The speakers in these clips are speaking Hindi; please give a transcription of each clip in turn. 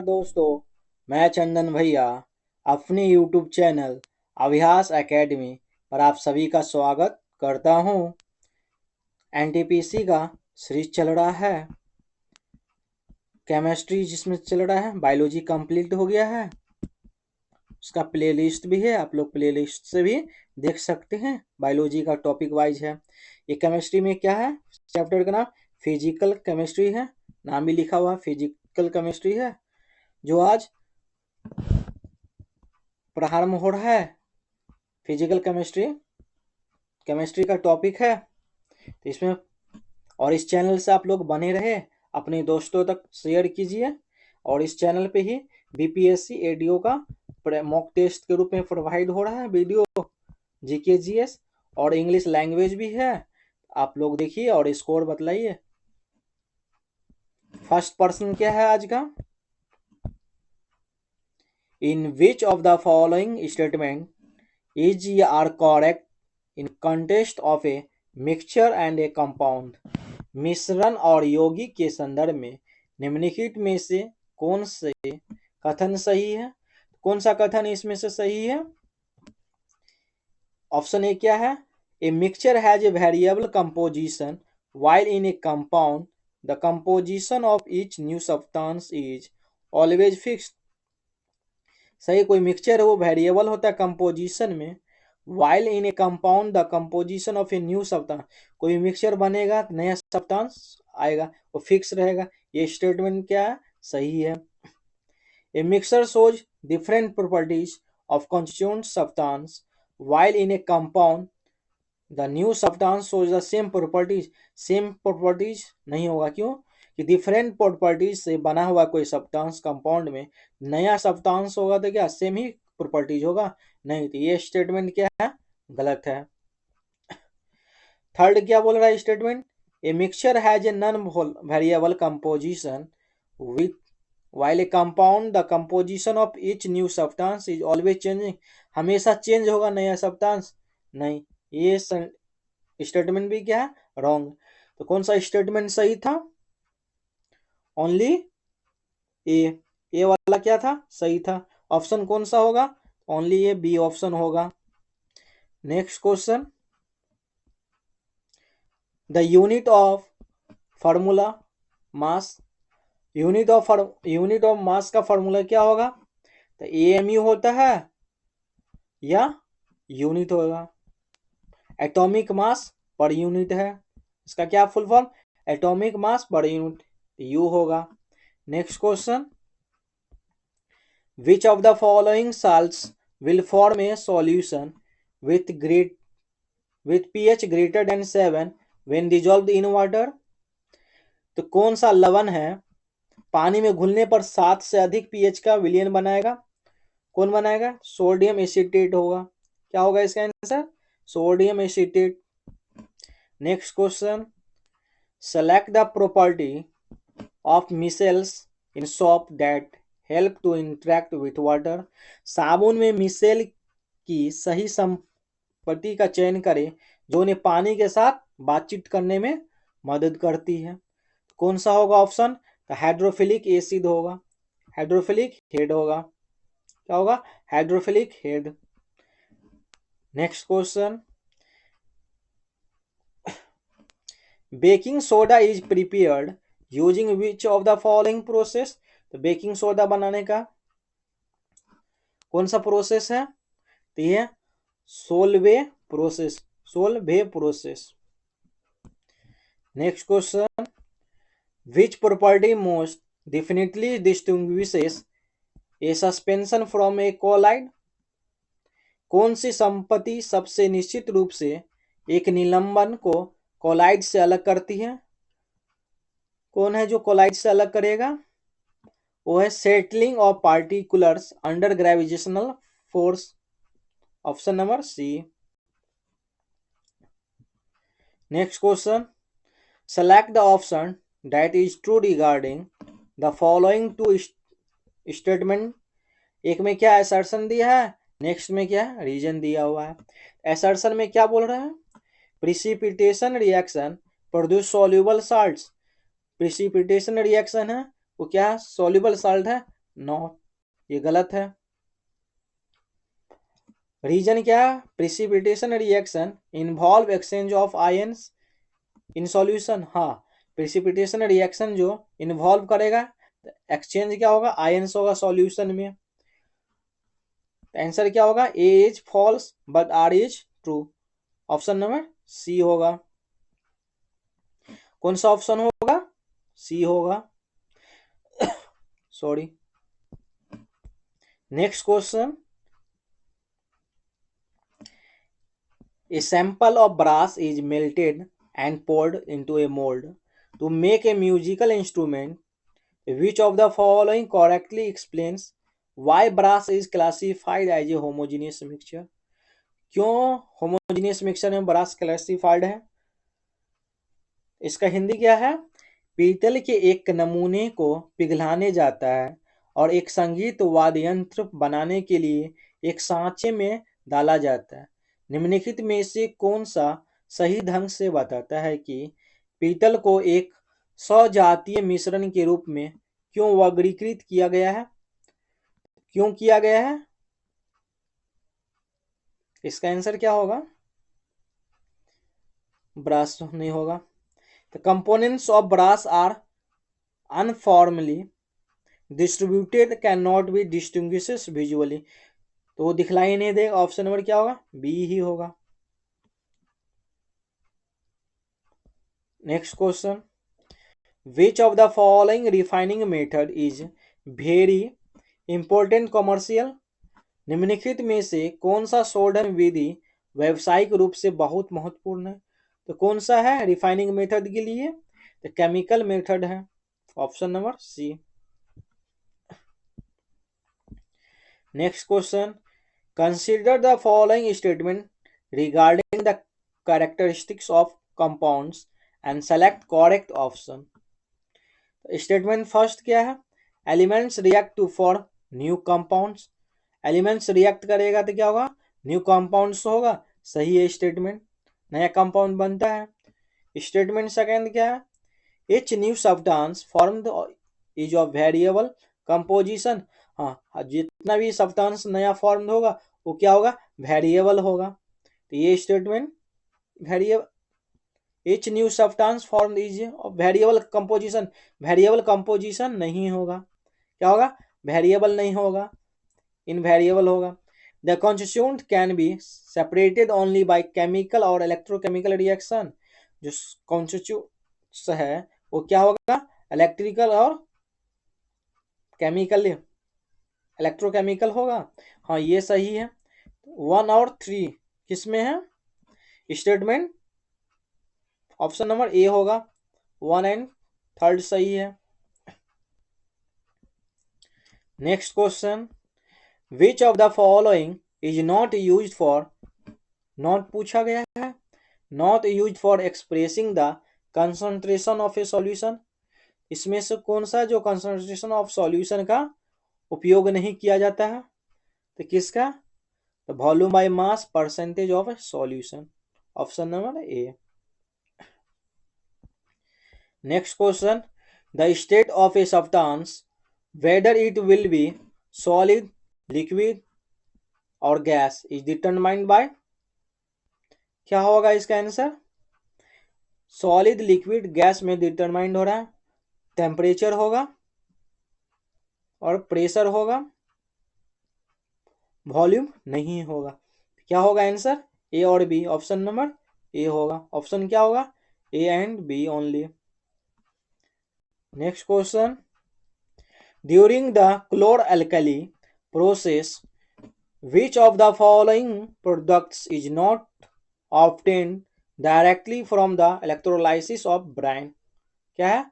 दोस्तों, मैं चंदन भैया अपने YouTube चैनल अभ्यास एकेडमी पर आप सभी का स्वागत करता हूं। एनटीपीसी का सीरीज चल रहा है, केमिस्ट्री जिसमें चल रहा है, बायोलॉजी कंप्लीट हो गया है। उसका प्लेलिस्ट भी है, आप लोग प्लेलिस्ट से भी देख सकते हैं। बायोलॉजी का टॉपिक वाइज है। ये केमिस्ट्री में क्या है, चैप्टर का नाम फिजिकल केमिस्ट्री है, नाम भी लिखा हुआ फिजिकल केमिस्ट्री है, जो आज प्रारंभ हो रहा है। फिजिकल केमिस्ट्री का टॉपिक है, तो इसमें और इस चैनल से आप लोग बने रहे, अपने दोस्तों तक शेयर कीजिए। और इस चैनल पे ही बीपीएससी एडीओ का मॉक टेस्ट के रूप में प्रोवाइड हो रहा है वीडियो, जीके जीएस और इंग्लिश लैंग्वेज भी है। आप लोग देखिए और स्कोर बतलाइए। फर्स्ट पर्सन क्या है आज का, in which of the following statement is are correct in context of a mixture and a compound. मिश्रण और यौगिक के संदर्भ में निम्नलिखित में से कौन से कथन सही है। कौन सा कथन इसमें से सही है? ऑप्शन ए क्या है, a mixture has a variable composition while in a compound the composition of each new substance is always fixed। सही, कोई मिक्सचर है वो वेरिएबल होता है कंपोजिशन में, while in a compound the composition of a new substance, कोई मिक्सचर बनेगा नया सब्सटेंस आएगा वो फिक्स रहेगा। ये स्टेटमेंट क्या है, सही है। A mixture shows different properties of constituent substance while in a compound the new substance shows the same properties। Same properties नहीं होगा, क्यों कि डिफरेंट प्रॉपर्टीज से बना हुआ कोई सब्सटेंस कंपाउंड में नया सब्सटेंस होगा तो क्या सेम ही प्रॉपर्टीज होगा? नहीं, तो ये स्टेटमेंट क्या है, गलत है। थर्ड क्या बोल रहा है statement, a mixture has a non variable composition with while a compound the composition of each new substance is always changing। हमेशा चेंज होगा नया सब्सटेंस, नहीं, ये स्टेटमेंट भी क्या है, रॉन्ग। तो कौन सा स्टेटमेंट सही था? ओनली ए वाला क्या था, सही था। ऑप्शन कौन सा होगा? ओनली ए, बी ऑप्शन होगा। Next question, the unit of formula mass. Unit of mass का फार्मूला क्या होगा? तो एएमयू होता है या यूनिट होगा। एटॉमिक मास पर यूनिट है, इसका क्या फुल फॉर्म, एटॉमिक मास पर यूनिट, यू होगा। Next question, which of the following salts will form a solution with pH greater than 7 when dissolved in water. तो कौन सा लवण है पानी में घुलने पर 7 से अधिक pH का विलयन बनाएगा? कौन बनाएगा? सोडियम एसिटेट होगा। क्या होगा इसका answer? Sodium acetate. Next question, select the property of micelles in soap that help to interact with water. साबुन में मिसेल की सही संपत्ति का चयन करें जो उन्हें पानी के साथ बातचीत करने में मदद करती है। कौन सा होगा ऑप्शन? हाइड्रोफिलिक एसिड होगा, हाइड्रोफिलिक हेड होगा। क्या होगा? Hydrophilic head. Next question, baking soda is prepared using which of the following process. तो बेकिंग सोडा बनाने का कौन सा प्रोसेस है? तो ये Solvay process. Next question, which property most definitely distinguishes a suspension from a colloid. कौन सी संपत्ति सबसे निश्चित रूप से एक निलंबन को कोलाइड से अलग करती है? कौन है जो कोलाइड से अलग करेगा? वो है settling of particulars under gravitational force, option number C. Next question, select the option that is true regarding the following two statement. एक में क्या असर्शन दिया है, नेक्स्ट में क्या रीजन दिया हुआ है। असर्शन में क्या बोल रहा है, precipitation reaction produce soluble salts. Precipitation reaction है वो क्या सॉल्युबल साल्ट है, नॉट, ये गलत है। रीजन क्या है? Precipitation reaction involve exchange of ions in solution. हाँ, प्रिसिपिटेशन रिएक्शन जो इन्वॉल्व करेगा, एक्सचेंज क्या होगा? आयंस होगा सॉल्यूशन में। आंसर क्या होगा? A is false but R is true. Option number C होगा। कौन सा ऑप्शन होगा? सी होगा, sorry. Next question, a sample of brass is melted and poured into a mold to make a musical instrument. Which of the following correctly explains why brass is classified as a homogeneous mixture? क्यों homogeneous mixture में brass classified है? इसका हिंदी क्या है? पीतल के एक नमूने को पिघलाने जाता है और एक संगीत वाद्य यंत्र बनाने के लिए एक सांचे में डाला जाता है। निम्नलिखित में से कौन सा सही ढंग से बताता है कि पीतल को एक सजातीय मिश्रण के रूप में क्यों वर्गीकृत किया गया है? क्यों किया गया है? इसका आंसर क्या होगा? ब्रास नहीं होगा। The components of brass are uniformly distributed, cannot be distinguished visually. तो वो दिखलाई नहीं देगा। ऑप्शन नंबर क्या होगा? बी ही होगा। Next question, which of the following refining method is very important commercial? निम्नलिखित में से कौन सा शोधन विधि व्यावसायिक रूप से बहुत महत्वपूर्ण है? तो कौन सा है रिफाइनिंग मेथड के लिए? तो केमिकल मेथड है। Option number C. Next question, consider the following statement regarding the characteristics of compounds and select correct option. Statement first क्या है? Elements react to form new compounds. Elements react करेगा तो क्या होगा? न्यू कंपाउंड्स होगा। सही है स्टेटमेंट, नया कंपाउंड बनता है। स्टेटमेंट सेकंड क्या है? H new substance form is of variable composition. हाँ, जितना भी सब्सटेंस नया फॉर्म होगा वो क्या होगा? वेरिएबल होगा। तो ये statement variable, H new substance form is variable composition, variable composition नहीं होगा। क्या होगा? वेरिएबल नहीं होगा, इनवेरिएबल होगा। The constituent can be separated only by chemical और इलेक्ट्रोकेमिकल रिएक्शन। जो कॉन्स्टिट्यूट्स है वो क्या होगा? इलेक्ट्रिकल और केमिकल, इलेक्ट्रोकेमिकल होगा। हाँ, ये सही है। 1 और 3 किसमें है? स्टेटमेंट ऑप्शन नंबर ए होगा। 1 एंड 3 सही है। Next question, which of the following is not use for, not पूछा गया है, not use for expressing the concentration of A solution. इसमें से कौन सा जो कंसंट्रेशन ऑफ सॉल्यूशन का उपयोग नहीं किया जाता है? तो किसका? तो volume by mass percentage of solution. Option number A. Next question, the state of a substance whether it will be solid, liquid और गैस इज डिटरमाइंड बाय, क्या होगा इसका आंसर? सॉलिड, लिक्विड, गैस में डिटरमाइंड हो रहा है टेम्परेचर होगा और प्रेशर होगा, वॉल्यूम नहीं होगा। क्या होगा आंसर? ए और बी। ऑप्शन नंबर ए होगा। ऑप्शन क्या होगा? A and B only. Next question, during the chlor alkali process which of the following products is not obtained directly from the electrolysis of brine? क्या है?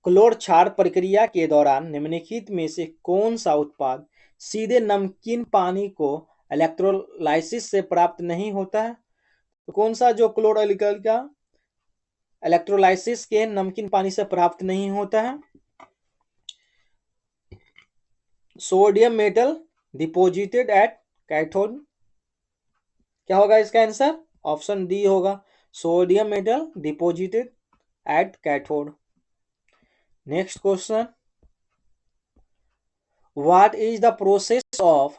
क्लोर क्षार प्रक्रिया के दौरान निम्नलिखित में से कौन सा उत्पाद सीधे नमकीन पानी को इलेक्ट्रोलाइसिस से प्राप्त नहीं होता है? तो कौन सा जो क्लोर-alkali का इलेक्ट्रोलाइसिस के नमकीन पानी से प्राप्त नहीं होता है? Sodium metal deposited at cathode. क्या होगा इसका आंसर? ऑप्शन डी होगा, sodium metal deposited at cathode. Next question, what is the process of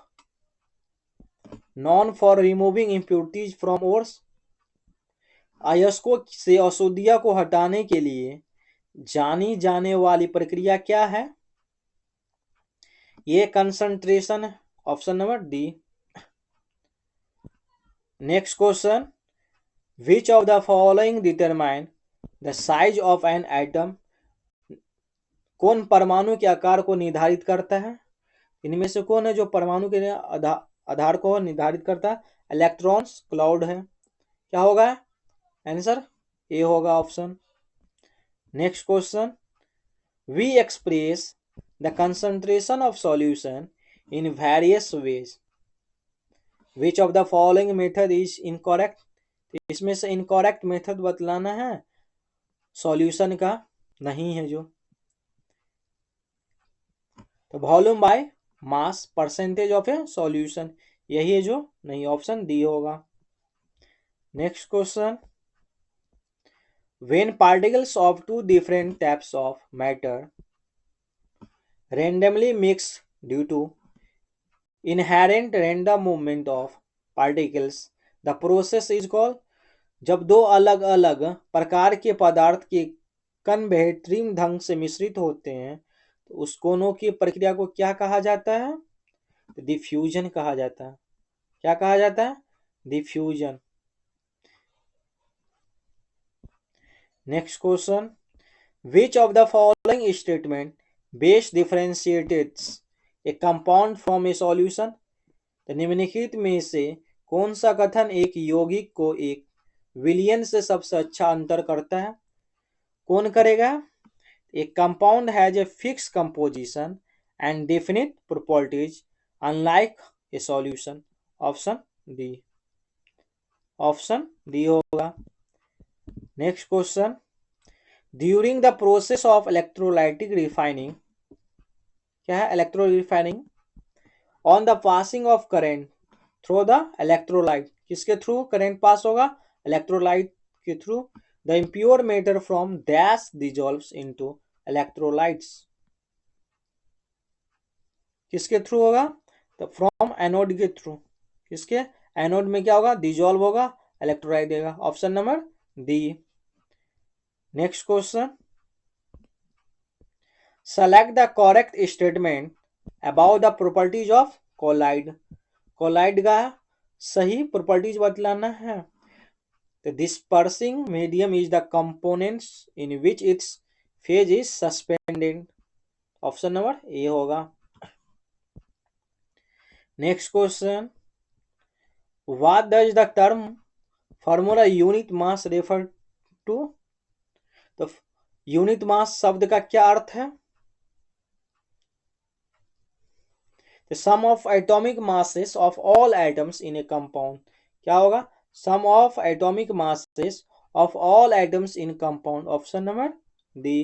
non for removing impurities from ores. अयस्कों से अशुद्धियां को हटाने के लिए जानी जाने वाली प्रक्रिया क्या है? ये कंसंट्रेशन है, option number D. Next question, which of the following determine the size of an atom. कौन परमाणु के आकार को निर्धारित करता है? इनमें से कौन है जो परमाणु के आधार को निर्धारित करता है? इलेक्ट्रॉन्स, क्लाउड है। क्या होगा आंसर? ए होगा option. Next question, we express the concentration of solution in various ways. Which of the following method is incorrect. इसमें से इनकरेक्ट मेथड बतलाना है, सॉल्यूशन का नहीं है जो। तो volume by mass, percentage of A solution, यही है जो नहीं, ऑप्शन डी होगा। Next question, when particles of two different types of matter randomly mix due to inherent random movement of particles, the process is called। जब दो अलग अलग प्रकार के पदार्थ के कण बेहतरीन ढंग से मिश्रित होते हैं तो उस कोनों की प्रक्रिया को क्या कहा जाता है? तो डिफ्यूजन कहा जाता है। क्या कहा जाता है? Diffusion. Next question, which of the following statement best differentiates a compound from a solution। तो निम्नलिखित में से कौन सा कथन एक यौगिक को एक विलयन से सबसे अच्छा अंतर करता है? कौन करेगा? एक compound has a fix composition and definite properties unlike a solution. Option D. Option D होगा। Next question, during the process of electrolytic refining, क्या है? Electro refining on the passing of current through the electrolyte, किसके थ्रू करेंट पास होगा? इलेक्ट्रोलाइट के through. The impure matter from dash dissolves into electrolytes, किसके थ्रू होगा? तो फ्रॉम एनोड के थ्रू। किसके? एनोड में क्या होगा? डिजॉल्व होगा, इलेक्ट्रोलाइट देगा। Option number D. Next question, select the correct statement about the properties of colloid. Colloid का सही प्रॉपर्टीज बतलाना है। तो dispersing medium is the components in which its phase is suspended. Option number A होगा। Next question, what does the term formula unit mass refer to. तो यूनिट मास शब्द का क्या अर्थ है? The sum of atomic masses of all atoms in a compound, क्या होगा? Sum of atomic masses of all atoms in compound, option number D.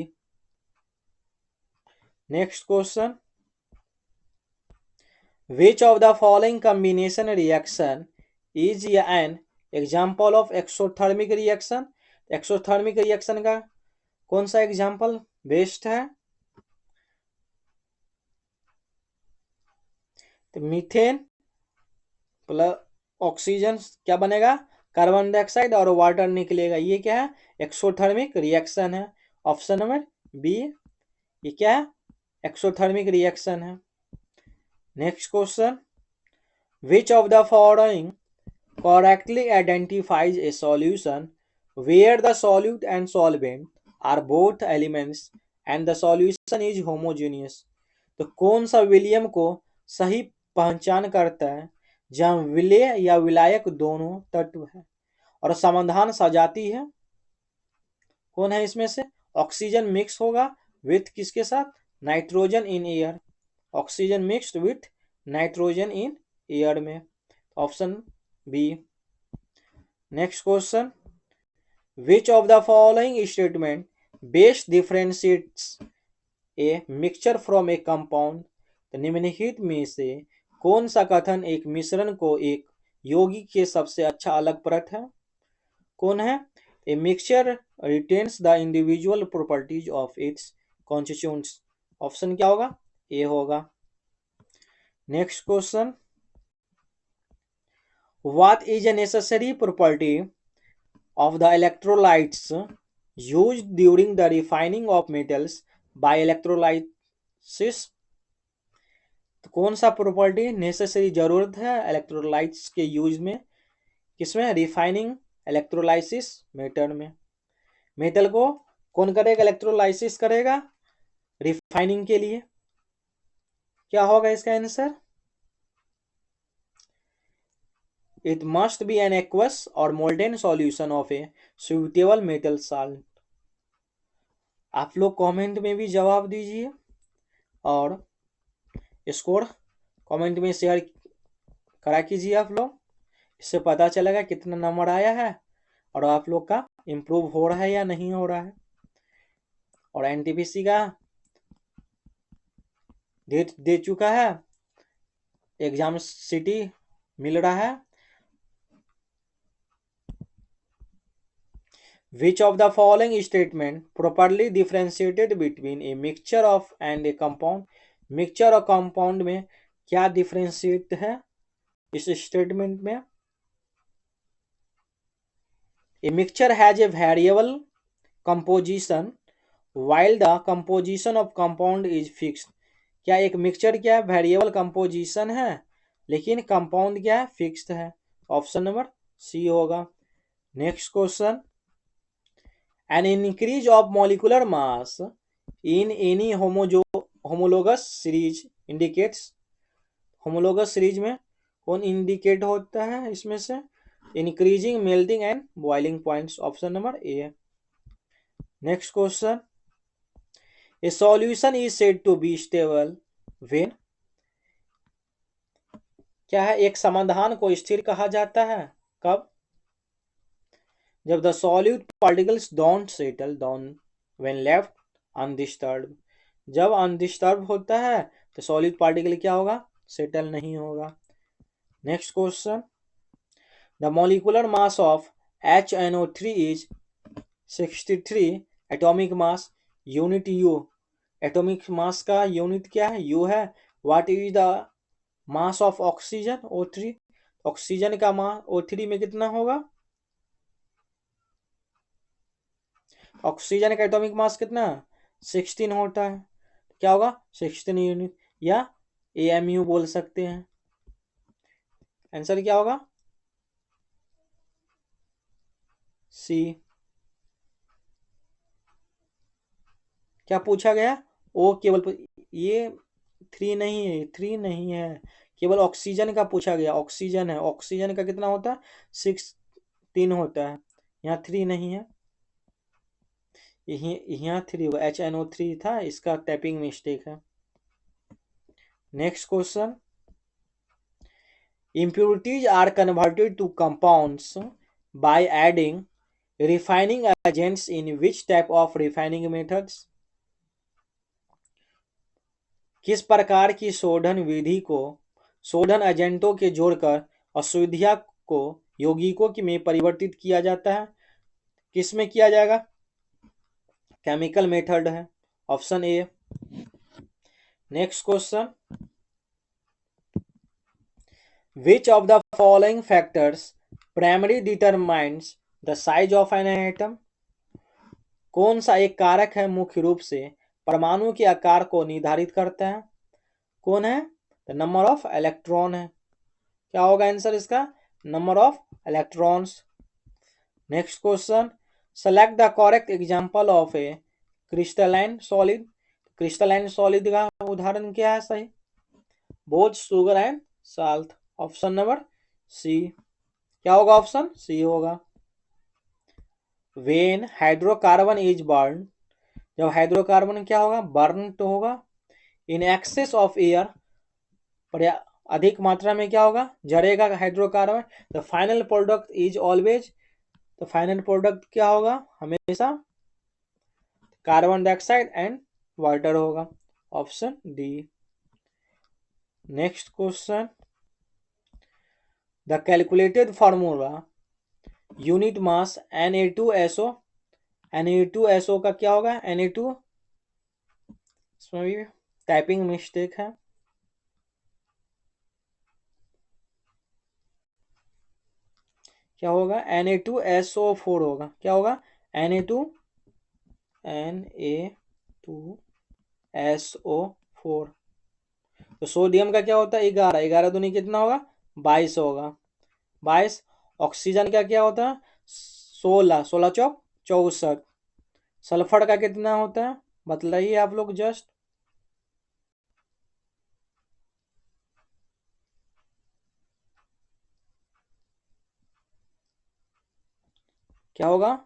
Next question, which of the following combination reaction is an example of exothermic reaction। Exothermic reaction का कौन सा एग्जाम्पल बेस्ट है? तो मीथेन प्लस ऑक्सीजन क्या बनेगा? कार्बन डाइऑक्साइड और वाटर निकलेगा। ये क्या है? एक्सोथर्मिक रिएक्शन है। ऑप्शन नंबर बी, ये क्या है? एक्सोथर्मिक रिएक्शन है। Next question, which of the following correctly identifies a solution where the solute and solvent are both elements and the solution is homogeneous. तो कौन सा विलियम को सही पहचान करता है जहां विलेय या विलायक दोनों तत्व है और समाधान सजाती है? कौन है इसमें से? ऑक्सीजन मिक्स होगा विथ किसके साथ? Nitrogen in air. Oxygen mixed with nitrogen in air में, option B. Next question, which of the following statement best differentiates a mixture from a compound. तो निम्नलिखित में से कौन सा कथन एक मिश्रण को एक यौगिक के सबसे अच्छा अलग परत है? कौन है? A mixture retains the individual properties of its constituents. Option क्या होगा? ए होगा। Next question, what is a necessary property of the electrolytes used during the refining of metals by electrolysis? तो कौन सा प्रॉपर्टी नेसेसरी जरूरत है इलेक्ट्रोलाइट्स के यूज में, किसमें, रिफाइनिंग इलेक्ट्रोलाइसिस मेथड में। मेटल को कौन करेगा, इलेक्ट्रोलाइसिस करेगा रिफाइनिंग के लिए। क्या होगा इसका answer, it must be an aqueous और molten solution of a suitable metal salt. आप लोग कमेंट में भी जवाब दीजिए और स्कोर कमेंट में शेयर करा कीजिए आप लोग, इससे पता चलेगा कितना नंबर आया है और आप लोग का इम्प्रूव हो रहा है या नहीं हो रहा है। और एनटीपीसी का डेट दे चुका है, एग्जाम सिटी मिल रहा है। Which of the following statement properly differentiated between a mixture of and a compound? Mixture और कंपाउंड में क्या डिफरेंशिएट है इस स्टेटमेंट में। A mixture has a variable composition while the composition of compound is fixed. क्या एक मिक्सचर क्या है, वेरिएबल कंपोजिशन है, लेकिन कंपाउंड क्या है, फिक्स्ड है। ऑप्शन नंबर सी होगा। Next question, an increase of molecular mass in any homologous series indicates, homologous series में कौन इंडिकेट होता है इसमें से, increasing melting and boiling points. Option number A. Next question, a solution is said to be stable when, क्या है, एक समाधान को स्थिर कहा जाता है कब, जब the solute particles don't settle down when left undisturb. जब अनडिस्टर्ब होता है तो सॉलिड पार्टिकल क्या होगा, सेटल नहीं होगा। Next question, the molecular mass of HNO3 is 63 atomic mass unit you. Atomic mass का यूनिट क्या है, यू है। What is the mass of oxygen O3, oxygen का मास O3 में कितना होगा, ऑक्सीजन का एटॉमिक मास कितना 16 होता है, क्या होगा 16 यूनिट, या AMU बोल सकते हैं। आंसर क्या होगा, सी। क्या पूछा गया, ओ केवल ये 3 नहीं है, 3 नहीं है, केवल ऑक्सीजन का पूछा गया। ऑक्सीजन है, ऑक्सीजन का कितना होता है 16 होता है, यहाँ 3 नहीं है, यहाँ 3 होगा, HNO3 था, इसका टैपिंग मिस्टेक है। Next question, impurities are converted to compounds by adding refining agents in which type of refining methods? किस प्रकार की शोधन विधि को शोधन एजेंटों के जोड़कर अशुद्धियां को यौगिकों में परिवर्तित किया जाता है, किस में किया जाएगा, केमिकल मेथड है। Option A. Next question, which of the following factors primarily determines the size of an atom? कौन सा एक कारक है मुख्य रूप से परमाणु के आकार को निर्धारित करता है, कौन है, द नंबर ऑफ इलेक्ट्रॉन है। क्या होगा आंसर इसका, number of electrons. Next question, select the correct example of a crystalline solid. Crystalline solid का उदाहरण क्या है सही, both sugar and salt. Option number C. क्या होगा, ऑप्शन सी होगा। वेन हाइड्रोकार्बन इज बर्न, जब हाइड्रोकार्बन क्या होगा, बर्न तो होगा, इन एक्सेस ऑफ एयर, अधिक मात्रा में क्या होगा, जरेगा hydrocarbon. The final product is always, तो फाइनल प्रोडक्ट क्या होगा, हमेशा कार्बन डाइऑक्साइड एंड वाटर होगा। Option D. Next question, the calculated formula unit mass Na2SO, Na2SO का क्या होगा, Na2, इसमें भी टाइपिंग मिस्टेक है। क्या होगा, Na2SO4 होगा। क्या होगा, Na2SO4। तो सोडियम का क्या होता है, 11, 11 दूनी कितना होगा, 22 होगा, 22। ऑक्सीजन का क्या होता है, 16, 16 चौक 64। सल्फर का कितना होता है, बतलाइए आप लोग जस्ट। क्या होगा,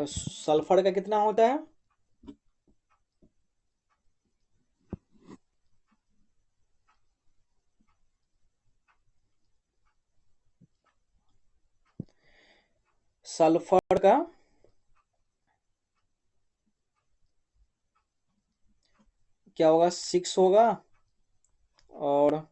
सल्फर का कितना होता है, सल्फर का क्या होगा, 6 होगा और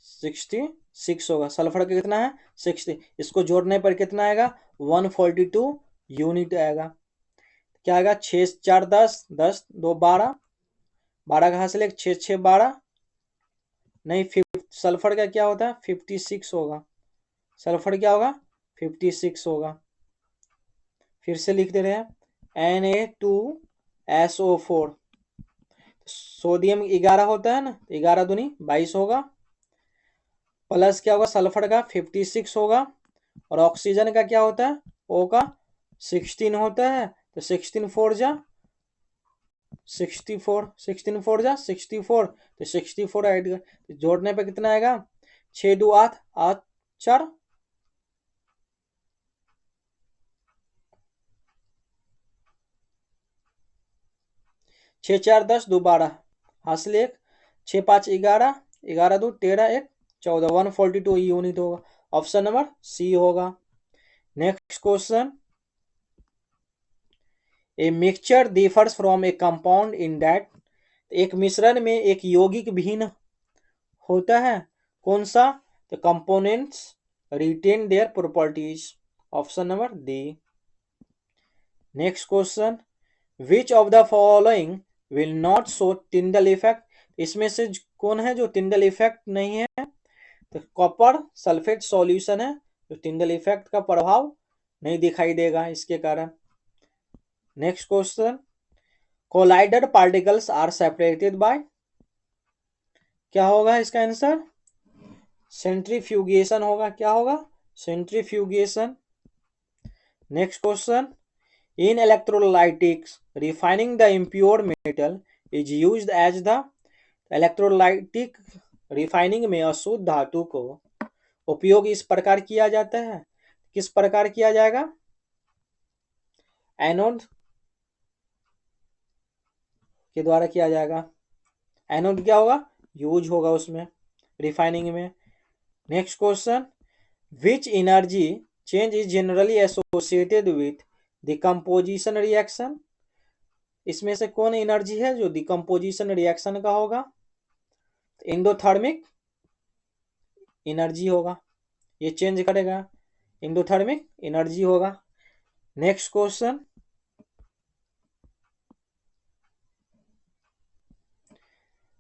66 होगा। सल्फर का कितना है, 60। इसको जोड़ने पर कितना आएगा, 142 यूनिट आएगा। क्या आएगा, 6 4 10, 10 2 12, 12 कहाँ से ले, 6 6 12, नहीं सल्फर का क्या होता है, 56 होगा। सल्फर क्या होगा, 56 होगा। फिर से लिख दे रहे हैं, Na2SO4। सोडियम 11 होता है ना, 11 दूनी 22 होगा, प्लस क्या होगा, सल्फर का 56 होगा, और ऑक्सीजन का क्या होता है, ओ का 16 होता है। तो 16 4 जा 64, 16 4 जा 64, तो 64 ऐड जोड़ने पे कितना आएगा, 6 2 8 8 4, 6 4 10 2 12, हासिल 1, 6 5 11, 11 2 13 1 14, 142 यूनिट होगा। ऑप्शन नंबर सी होगा। Next question, a mixture differs from a compound in that, एक मिश्रण में एक यौगिक भिन्न होता है, कौन सा, the components retain their properties. Option number D. Next question, which of the following will not show Tyndall effect, इसमें से कौन है जो टिंडल इफेक्ट नहीं है, तो कॉपर सल्फेट सॉल्यूशन है, तो टिंडल इफेक्ट का प्रभाव नहीं दिखाई देगा इसके कारण। Next question, colloidal particles are separated by, क्या होगा इसका आंसर, सेंट्रीफ्यूगेशन होगा। क्या होगा, centrifugation. Next question, in electrolytics refining the impure metal is used as the, electrolytic refining में अशुद्ध धातु को उपयोग इस प्रकार किया जाता है, किस प्रकार किया जाएगा, एनोड के द्वारा किया जाएगा। एनोड क्या होगा, यूज होगा उसमें, रिफाइनिंग में। Next question, which energy change is generally associated with decomposition reaction, इसमें से कौन एनर्जी है जो डिकम्पोजिशन रिएक्शन का होगा, एंडोथर्मिक एनर्जी होगा, ये चेंज करेगा, एंडोथर्मिक एनर्जी होगा। Next question,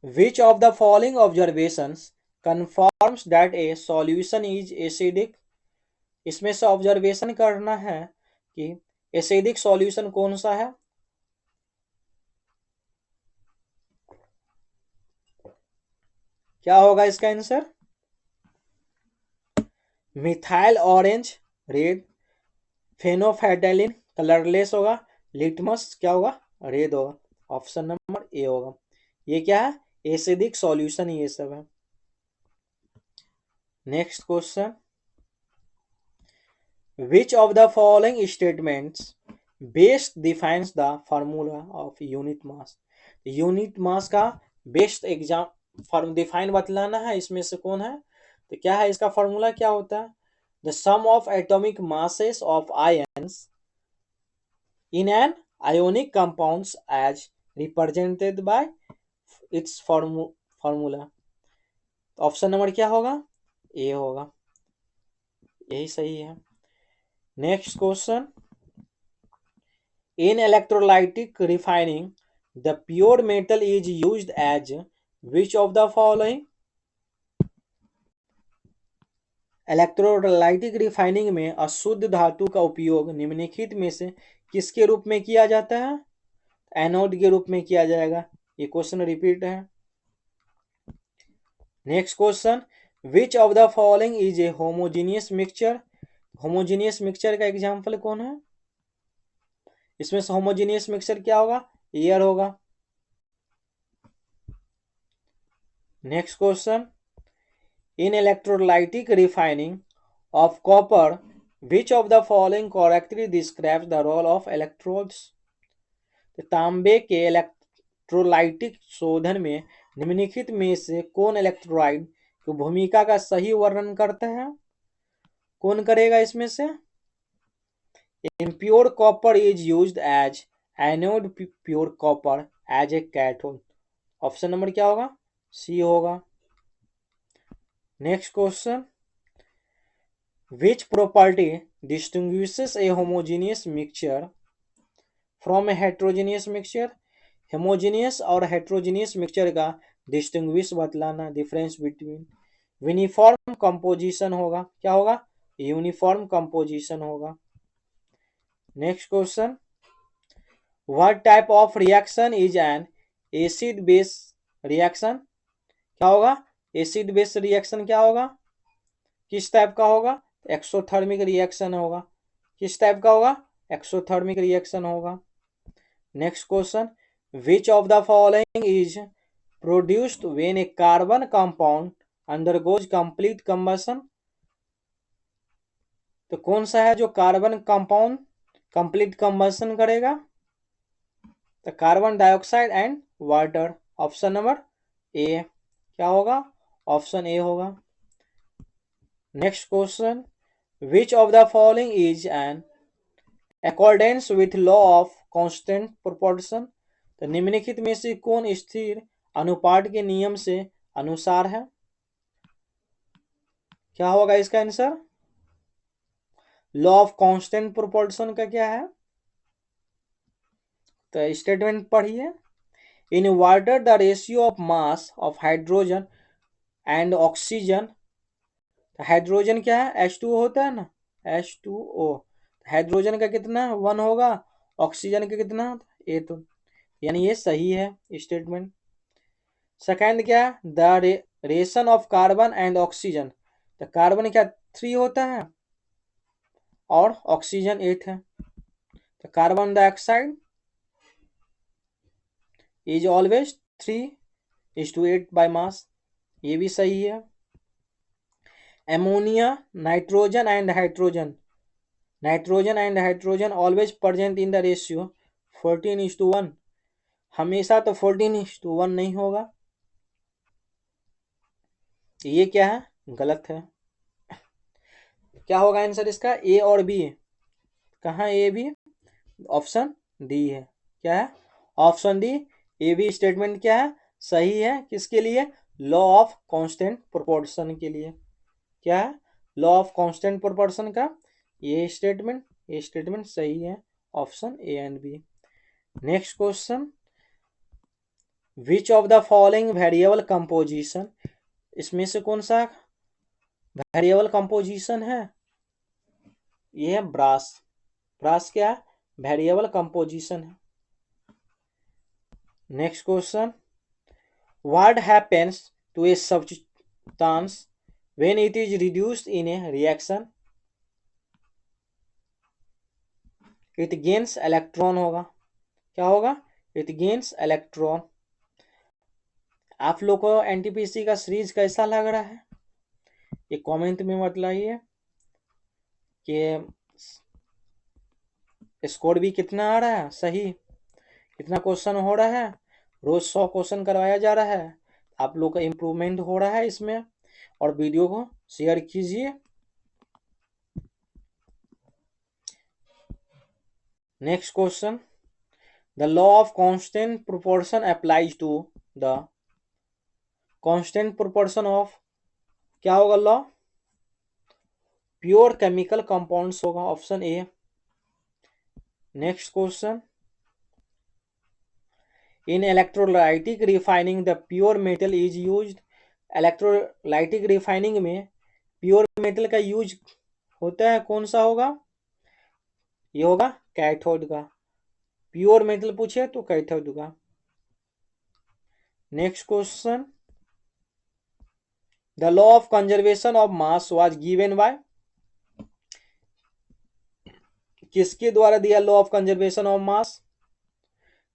which of the following observations confirms that a solution is acidic, इसमें से ऑब्जर्वेशन करना है कि एसिडिक सॉल्यूशन कौन सा है। क्या होगा इसका answer, methyl orange red, phenolphthalein colourless होगा, लिटमस क्या होगा, रेड होगा। ऑप्शन नंबर ए होगा। ये क्या है, एसिडिक सॉल्यूशन ये सब है। Next question, which of the following statements best defines the formula of unit mass, unit mass का बेस्ट एग्जाम फॉर्म डिफाइन बतलाना है, इसमें से कौन है, तो क्या है इसका फॉर्मूला, क्या होता है, the sum of atomic masses of ions in an ionic compounds as represented by its formula. Option number क्या होगा, ए होगा, यही सही है। Next question, in electrolytic refining the pure metal is used as which of the following, electrolytic refining में अशुद्ध धातु का उपयोग निम्नलिखित में से किसके रूप में किया जाता है? एनोड के रूप में किया जाएगा। ये क्वेश्चन रिपीट है। Next question, which of the following is a homogeneous mixture? Homogeneous mixture का एग्जाम्पल कौन है? इसमें से होमोजीनियस मिक्सचर क्या होगा? एयर होगा। Next question, in electrolytic refining of copper which of the following correctly describes the role of electrodes? तांबे के इलेक्ट्रोलाइटिक शोधन में निम्नलिखित में से कौन इलेक्ट्रोलाइट की भूमिका का सही वर्णन करता है? कौन करेगा इसमें से? impure copper is used as anode, pure copper as a cathode। Option number क्या होगा? सी होगा। Next question, which property distinguishes a homogeneous mixture from a heterogeneous mixture? Homogeneous और हेट्रोजीनियस मिक्सचर का डिस्टिंग्विश बतलाना, डिफरेंस बिटवीन। यूनिफॉर्म कंपोजिशन होगा। क्या होगा? यूनिफॉर्म कंपोजिशन होगा। Next question, what type of reaction is an acid base reaction? क्या होगा? एसिड बेस रिएक्शन क्या होगा? किस टाइप का होगा? एक्सोथर्मिक रिएक्शन होगा। किस टाइप का होगा? एक्सोथर्मिक रिएक्शन होगा। Next question, which of the following is produced when A carbon compound undergoes complete combustion? तो कौन सा है जो कार्बन कंपाउंड कंप्लीट कंबशन करेगा? तो carbon dioxide and water. Option number ए क्या होगा? ऑप्शन ए होगा। Next question, which of the following is an accordance with law of constant proportion? तो निम्नलिखित में से कौन स्थिर अनुपात के नियम से अनुसार है? क्या होगा इसका answer? Law of constant proportion का क्या है? तो स्टेटमेंट पढ़िए। In water the ratio of mass of hydrogen and oxygen, hydrogen क्या है? H2O होता है ना, H2O। हाइड्रोजन का कितना? 1 होगा। ऑक्सीजन का कितना? 8। यानी ये सही है स्टेटमेंट। सेकेंड क्या है? The ration of carbon and oxygen, तो कार्बन क्या 3 होता है और ऑक्सीजन 8 है। तो carbon dioxide is always 3:8 by mass, ये भी सही है। Ammonia, nitrogen and hydrogen, nitrogen and hydrogen always present in the ratio 14:1। हमेशा तो 14:1 नहीं होगा। ये क्या है? गलत है। क्या होगा आंसर इसका? ए और बी। कहाँ ए बी? ऑप्शन डी है। क्या है? Option D. A B statement क्या है? सही है। किसके लिए? लॉ ऑफ कांस्टेंट प्रोपोर्शन के लिए। क्या है? लॉ ऑफ कांस्टेंट प्रोपोर्शन का ये स्टेटमेंट सही है। Option A and B. Next question, which of the following variable composition, इसमें से कौन सा वेरिएबल कंपोजिशन है? ये है ब्रास। ब्रास क्या है? वेरिएबल कंपोजिशन है। Next question, what happens to a substance when it is reduced in a reaction? It gains electron होगा। क्या होगा? It gains electron. आप लोग को एनटीपीसी का सीरीज कैसा लग रहा है? ये कमेंट में बताइए कि स्कोर भी कितना आ रहा है, सही कितना क्वेश्चन हो रहा है। रोज 100 क्वेश्चन करवाया जा रहा है। आप लोग का इम्प्रूवमेंट हो रहा है इसमें। और वीडियो को शेयर कीजिए। Next question, the law of constant proportion applies to the constant proportion of, क्या होगा लॉ? प्योर केमिकल कंपाउंड्स होगा। Option A. Next question, in electrolytic refining the pure metal is used. Electrolytic refining में प्योर मेटल का यूज होता है कौन सा होगा? ये होगा कैथोड का। प्योर मेटल पूछे तो कैथोड का। Next question, the law of conservation of mass was given by, किसके द्वारा दिया law of conservation of mass?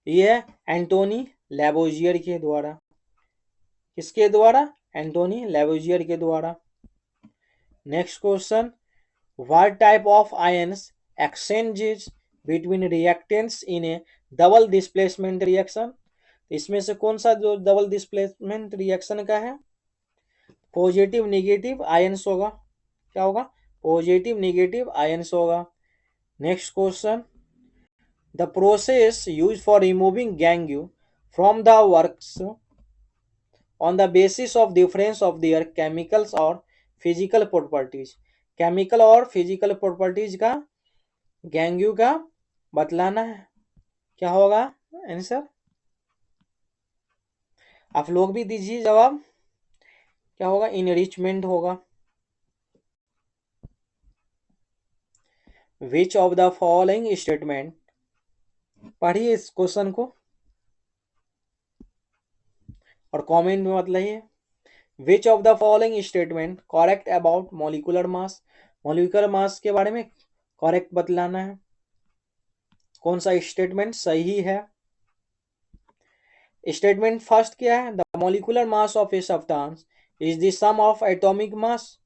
ये है एंटोनी लैवोजियर के द्वारा। किसके द्वारा? एंटोनी लैवोजियर के द्वारा। Next question, what type of ions exchanges between reactants in A double displacement reaction? इसमें से कौन सा जो डबल डिस्प्लेसमेंट रिएक्शन का है? पॉजिटिव निगेटिव आयंस होगा। क्या होगा? पॉजिटिव निगेटिव आयंस होगा। Next question, the process use for removing गैंग्यू from the works on the basis of difference of their chemicals और फिजिकल प्रॉपर्टीज। केमिकल और फिजिकल प्रॉपर्टीज का गैंग्यू का बतलाना है। क्या होगा आंसर? आप लोग भी दीजिए जवाब। क्या होगा? इनरिचमेंट होगा। विच ऑफ द फॉलोइंग स्टेटमेंट, पढ़िए इस क्वेश्चन को और कमेंट में बताइए। विच of the following statement correct about molecular mass? Molecular mass के बारे में करेक्ट बतलाना है। कौन सा स्टेटमेंट सही है? स्टेटमेंट फर्स्ट क्या है? The molecular mass of a substance is the sum of atomic mass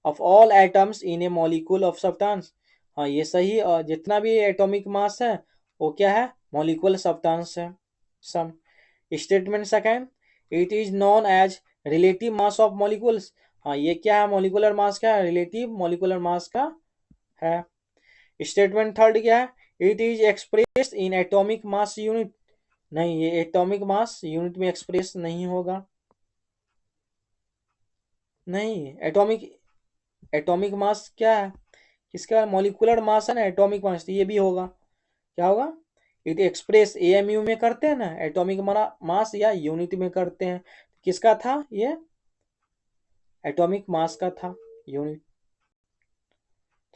of all atoms in a molecule of substance. हाँ ये सही। और जितना भी एटॉमिक मास है वो क्या है? मॉलिक्यूलर सब्सटेंस है sum. Statement second, it is known as relative mass of molecules. हाँ ये क्या है? मॉलिक्यूलर मास क्या है? रिलेटिव मॉलिक्यूलर मास का है। स्टेटमेंट थर्ड क्या है? It is expressed in atomic mass unit. नहीं, ये एटॉमिक मास यूनिट में एक्सप्रेस नहीं होगा। नहीं, एटॉमिक मास क्या है? किसका? मॉलिक्यूलर मास है ना, एटॉमिक मास, तो ये भी होगा। क्या होगा? इट एक्सप्रेस एएमयू में करते हैं ना, एटॉमिक मास, या यूनिट में करते हैं। किसका था ये? एटॉमिक मास का था, यूनिट।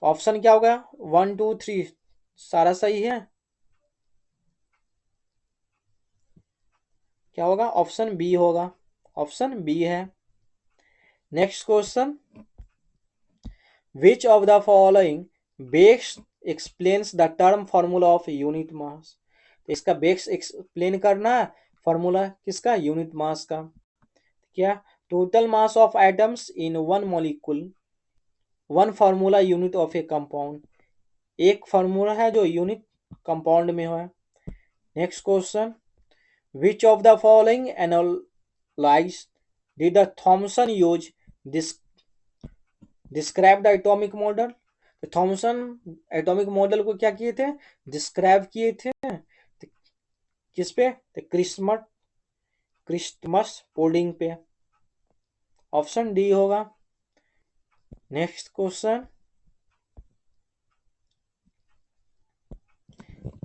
तो ऑप्शन क्या होगा? 1 2 3 सारा सही है। क्या होगा? ऑप्शन बी होगा। ऑप्शन बी है। Next question, which of the following best explains the term formula of unit mass? इसका बेस्ट एक्सप्लेन करना है फॉर्मूला किसका? यूनिट मास का। क्या? Total mass of atoms in one molecule, one formula unit of a compound. एक फार्मूला है जो यूनिट कंपाउंड में है। Next question, which of the following analyse did the Thomson use describe the atomic model? Thomson atomic model को क्या किए थे? डिस्क्राइब किए थे। किस पे? क्रिस्टमस पुडिंग पे। ऑप्शन डी होगा। Next question,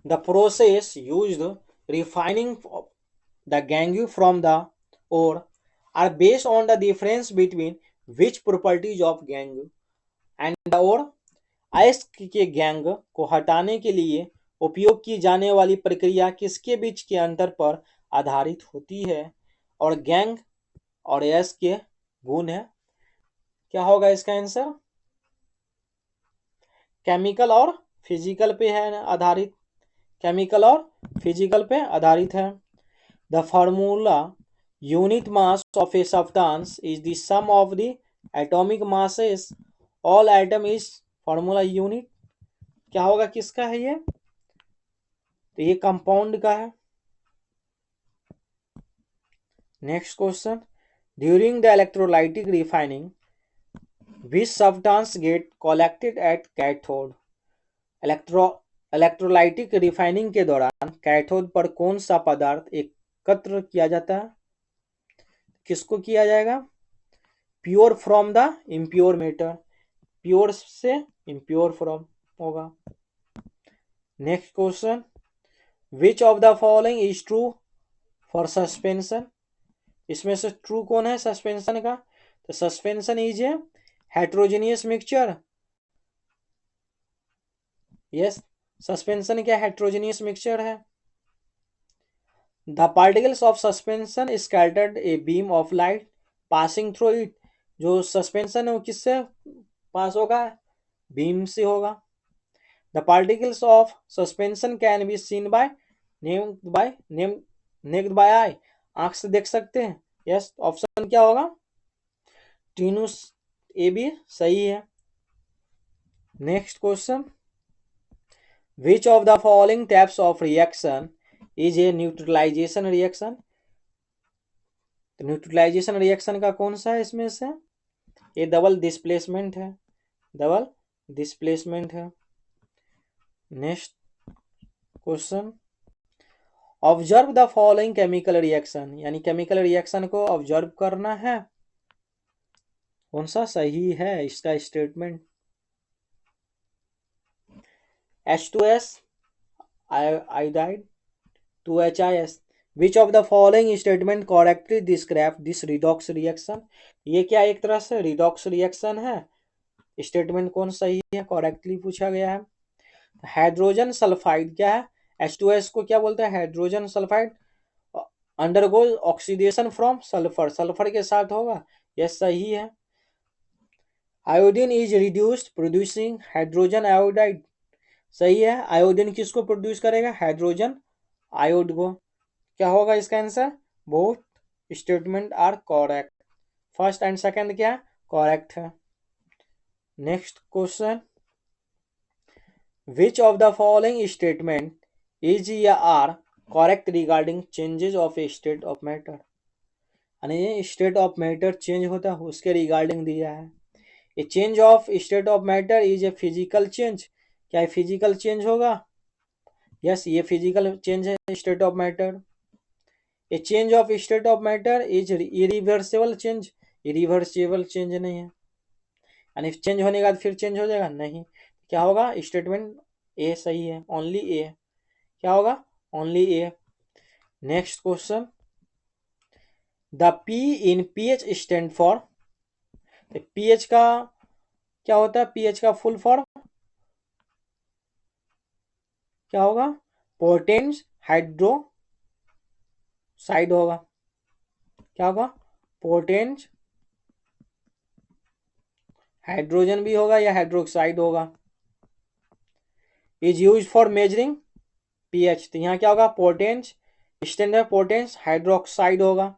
the process used refining the gangue from the ore are based on the difference between which properties of gangue and the ore? अयस्क के गैंग को हटाने के लिए उपयोग की जाने वाली प्रक्रिया किसके बीच के अंतर पर आधारित होती है? और गैंग और अयस्क के गुण है। क्या होगा इसका आंसर? केमिकल और फिजिकल पे है आधारित। केमिकल और फिजिकल पे आधारित है। The formula unit mass of a substance is the sum of the atomic masses all atom is formula unit. क्या होगा? किसका है ये? तो ये कंपाउंड का है। Next question, during the electrolytic refining which substance get collected at cathode? Electrolytic refining के दौरान कैथोड पर कौन सा पदार्थ एकत्र किया जाता है? किसको किया जाएगा? Pure from the impure matter, pure से इम्प्योर फ्रॉम होगा। Next question, which of the following is true for suspension? इसमें से ट्रू कौन है सस्पेंशन का? तो suspension is A heterogeneous mixture, yes. Suspension क्या हेट्रोजीनियस मिक्सचर है। The particles of suspension scattered A beam of light passing through it. जो सस्पेंशन है वो किससे पास होगा, बीम से होगा। The particles of suspension can be seen by naked by eye, आंख से देख सकते हैं। यस, ऑप्शन क्या होगा, तीनों ए बी सही है। Next question, which of the following types of reaction is a neutralisation reaction. तो न्यूट्रलाइजेशन रिएक्शन का कौन सा है इसमें से, ये डबल डिस्प्लेसमेंट है, डबल डिस्प्लेसमेंट है। Next question, observe the following chemical reaction, यानी केमिकल रिएक्शन को ऑब्जर्व करना है, कौन सा सही है इसका statement. H2S iodide 2HIS, which of the following statement correctly describe this redox reaction। ये क्या एक तरह से रिडॉक्स रिएक्शन है, स्टेटमेंट कौन सही है, करेक्टली पूछा गया है। हाइड्रोजन सल्फाइड क्या है, H2S को क्या बोलते हैं, hydrogen sulphide undergo oxidation from sulphur, sulphur के साथ होगा, यह सही है। Iodine is reduced producing hydrogen iodide, सही है। आयोडीन किसको प्रोड्यूस करेगा, हाइड्रोजन आयोड को। क्या होगा इसका answer, both statement are correct, first and second क्या करेक्ट है। Next question, which of the following statement is या are correct regarding changes of a state of matter, यानी स्टेट ऑफ मैटर चेंज होता है उसके रिगार्डिंग दिया है। A change of state of matter is a physical change, क्या फिजिकल चेंज होगा, यस ये फिजिकल चेंज है state of matter. A change of state of matter is irreversible change, irreversible change नहीं है, यानी चेंज होने के बाद फिर चेंज हो जाएगा, नहीं। क्या होगा स्टेटमेंट ए सही है, ओनली ए, क्या होगा only A. Next question, the P in pH stand for, pH का क्या होता है, पीएच का फुल फॉर्म क्या होगा, पोटेंस हाइड्रोसाइड होगा, क्या होगा पोटेंस हाइड्रोजन भी होगा या हाइड्रोक्साइड होगा। Is use for measuring pH, तो यहाँ क्या होगा पोटेंस, स्टैंडर्ड पोटेंस हाइड्रोक्साइड होगा,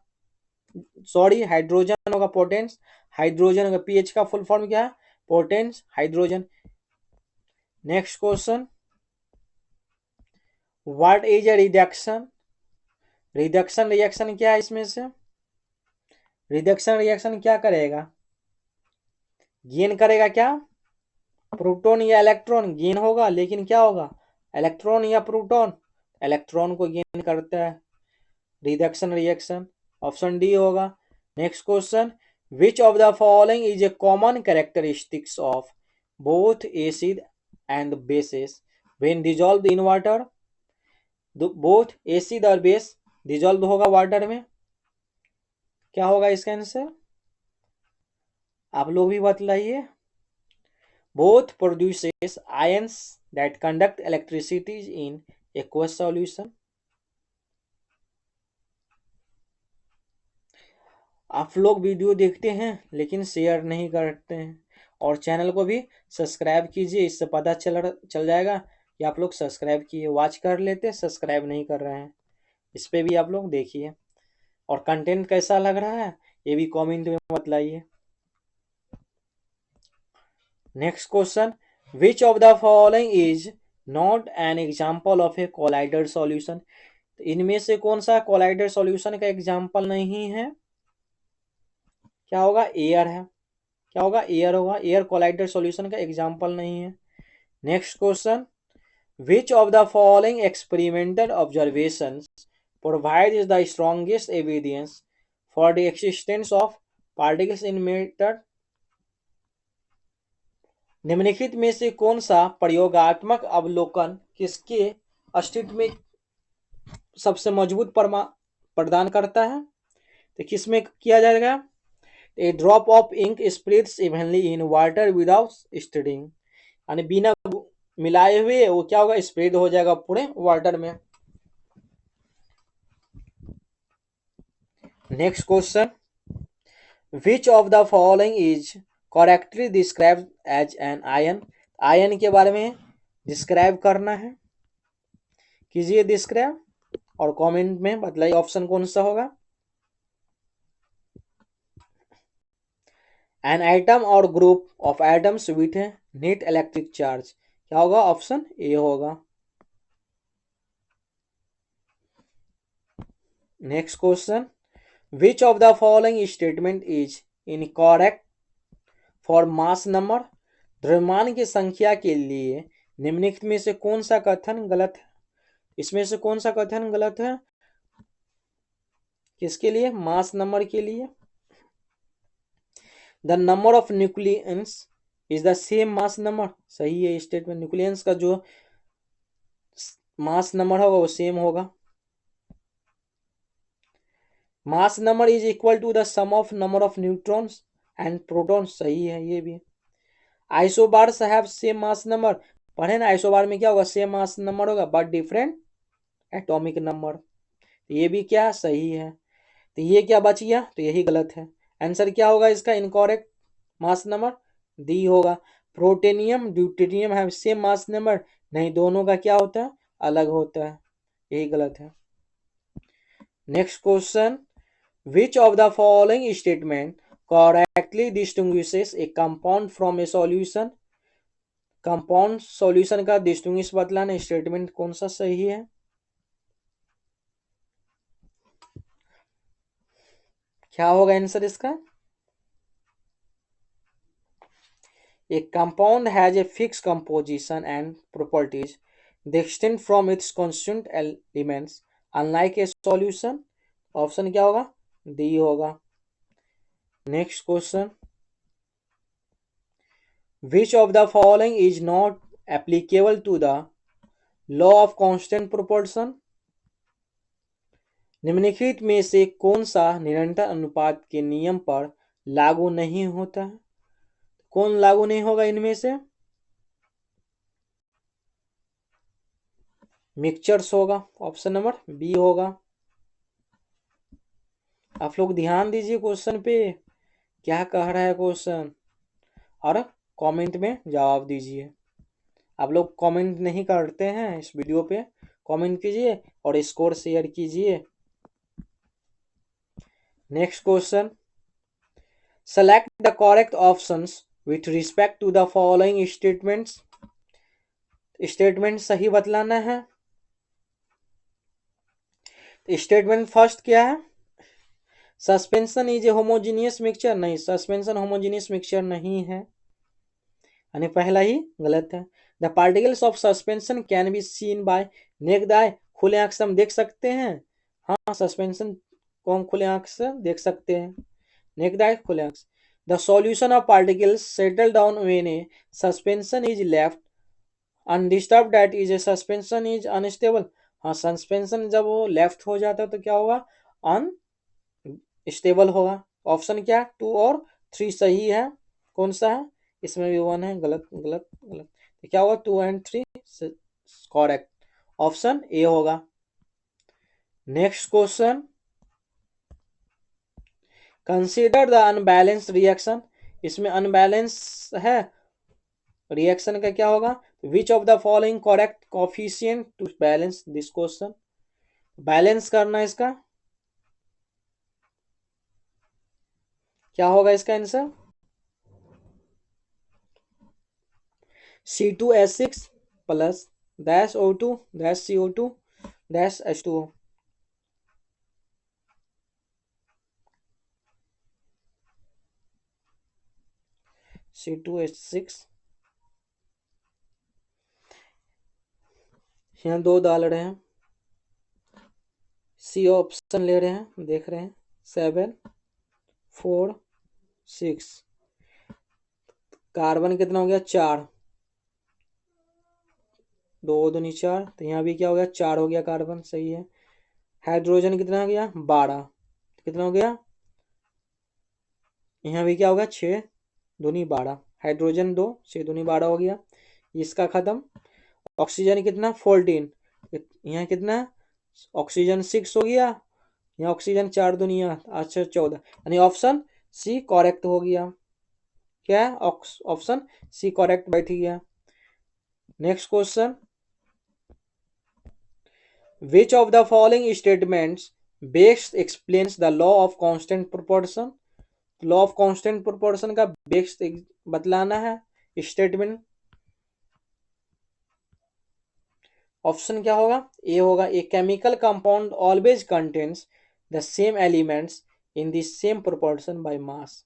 सॉरी हाइड्रोजन होगा, पोटेंस हाइड्रोजन होगा, पीएच का फुल फॉर्म क्या है, potence hydrogen. Next question, what is a reduction, reduction reaction क्या है इसमें से, रिडक्शन रिएक्शन क्या करेगा, गेन करेगा क्या, प्रोटॉन या इलेक्ट्रॉन, गेन होगा लेकिन क्या होगा इलेक्ट्रॉन या प्रोटॉन, इलेक्ट्रॉन को गेन करता है रिडक्शन रिएक्शन, ऑप्शन डी होगा। Next question, which of the following is a common characteristics of both acid and bases when dissolved in water, both acid और बेस डिजॉल्व होगा वाटर में, क्या होगा इसका आंसर, आप लोग भी बतलाइए। Both produces ions that conduct electricity in aqueous solution। आप लोग वीडियो देखते हैं लेकिन शेयर नहीं करते हैं, और चैनल को भी सब्सक्राइब कीजिए, इससे पता चल जाएगा कि आप लोग सब्सक्राइब किए, वॉच कर लेते सब्सक्राइब नहीं कर रहे हैं, इस पे भी आप लोग देखिए, और कंटेंट कैसा लग रहा है ये भी कमेंट में बतलाइए। Next question, which of the following is not an example of a colloidal solution, इनमें से कौन सा कोलाइडर सॉल्यूशन का एग्जाम्पल नहीं है, क्या होगा एयर है, क्या होगा एयर होगा, एयर कोलाइडर सॉल्यूशन का एग्जाम्पल नहीं है। Next question, which of the following experimental observations provides the strongest evidence for the existence of particles in matter, निम्नलिखित में से कौन सा प्रयोगात्मक अवलोकन किसके अस्तित्व में सबसे मजबूत प्रदान करता है, तो किस में किया जाएगा, a drop of ink spreads evenly in water without stirring, यानी बिना मिलाए हुए वो क्या होगा, स्प्रेड हो जाएगा पूरे वाटर में। Next question, which of the following is correctly describe as an ion. Ion के बारे में डिस्क्राइब करना है, कीजिए डिस्क्राइब और कमेंट में बताइए ऑप्शन कौन सा होगा। एन एटम और group of atoms with net electric charge, क्या होगा, ऑप्शन ए होगा। Next question, which of the following statement is incorrect for mass number. द्रव्यमान की संख्या के लिए निम्नलिखित में से कौन सा कथन गलत है। इसमें से कौन सा कथन गलत है, किसके लिए, मास नंबर के लिए। The number of nucleons is the same mass number, सही है स्टेटमेंट, न्यूक्लियंस का जो मास नंबर होगा वो सेम होगा। Mass number is equal to the sum of number of neutrons and protons, सही है ये भी। Isobars have same mass number, पढ़े ना, आइसोबार में क्या होगा, सेम मास नंबर होगा बट डिफरेंट एटॉमिक नंबर, ये भी क्या सही है। तो ये क्या बच गया, तो यही गलत है। आंसर क्या होगा इसका, इनकरेक्ट मास नंबर डी होगा। प्रोटेनियम ड्यूटेरियम है सेम मास नंबर, नहीं, दोनों का क्या होता है, अलग होता है, यही गलत है। Next question, which of the following statement correctly distinguishes a compound from A solution. Compound solution का डिस्टिंग्विश बतलाना स्टेटमेंट कौन सा सही है, क्या होगा आंसर इसका। A compound has a fixed composition and properties distinct from its constituent elements, unlike a solution. Option क्या होगा, डी होगा। Next question, which of the following is not applicable to the law of constant proportion. निम्नलिखित में से कौन सा निरंतर अनुपात के नियम पर लागू नहीं होता है, कौन लागू नहीं होगा इनमें से, मिक्सचर्स होगा, ऑप्शन नंबर बी होगा। आप लोग ध्यान दीजिए क्वेश्चन पे, क्या कह रहा है क्वेश्चन, और कमेंट में जवाब दीजिए। आप लोग कमेंट नहीं करते हैं इस वीडियो पे, कमेंट कीजिए और स्कोर शेयर कीजिए। Next question, select the correct options with respect to the following statements. Statement सही बतलाना है। स्टेटमेंट फर्स्ट क्या है, suspension is a homogeneous mixture, नहीं, सस्पेंशन होमोजीनियस मिक्सचर नहीं है, यानी पहला ही गलत है। The particles of suspension can be seen by naked eye, खुले आंख से हम देख सकते हैं, हाँ, सस्पेंशन को हम खुले आंख से देख सकते हैं, नेक्ड आई खुले आंख से। The solution of particles settle down when a suspension is left undisturb, that is a suspension is unstable, हाँ, सस्पेंशन जब वो लेफ्ट हो जाता है तो क्या होगा, अनस्टेबल होगा। ऑप्शन क्या, 2 और 3 सही है, कौन सा है, इसमें भी 1 है, गलत गलत गलत, तो क्या होगा, 2 एंड 3 करेक्ट, ऑप्शन ए होगा। Next question, consider the unbalanced reaction, इसमें अनबैलेंस है, रिएक्शन का क्या होगा, विच of the following correct coefficient to balance this question, balance करना इसका, क्या होगा इसका answer, C2H6 plus dash O2 dash CO2 dash H2O। C2H6, यहाँ 2 डाल रहे हैं, सी ऑप्शन ले रहे हैं, देख रहे हैं, 7 4 6, कार्बन कितना हो गया, 4, 2 दूनी 4, तो यहाँ भी क्या हो गया, 4 हो गया कार्बन, सही है। हाइड्रोजन कितना हो गया, 12, कितना हो गया, यहाँ भी क्या होगा, 6 दूनी 12, हाइड्रोजन 2, 6 दूनी 12 हो गया, इसका खत्म। ऑक्सीजन कितना, 14, यहाँ कितना, ऑक्सीजन 6 हो गया, यहाँ ऑक्सीजन 4 दुनिया, अच्छा 14, यानी ऑप्शन सी करेक्ट हो गया। क्या है, ऑप्शन सी करेक्ट बैठ गया। Next question, which of the following statements best explains the law of constant proportion. Law of constant proportion का बेस्ट बतलाना है स्टेटमेंट। ऑप्शन क्या होगा, ए होगा, a chemical compound always contains the same elements in the same proportion by mass.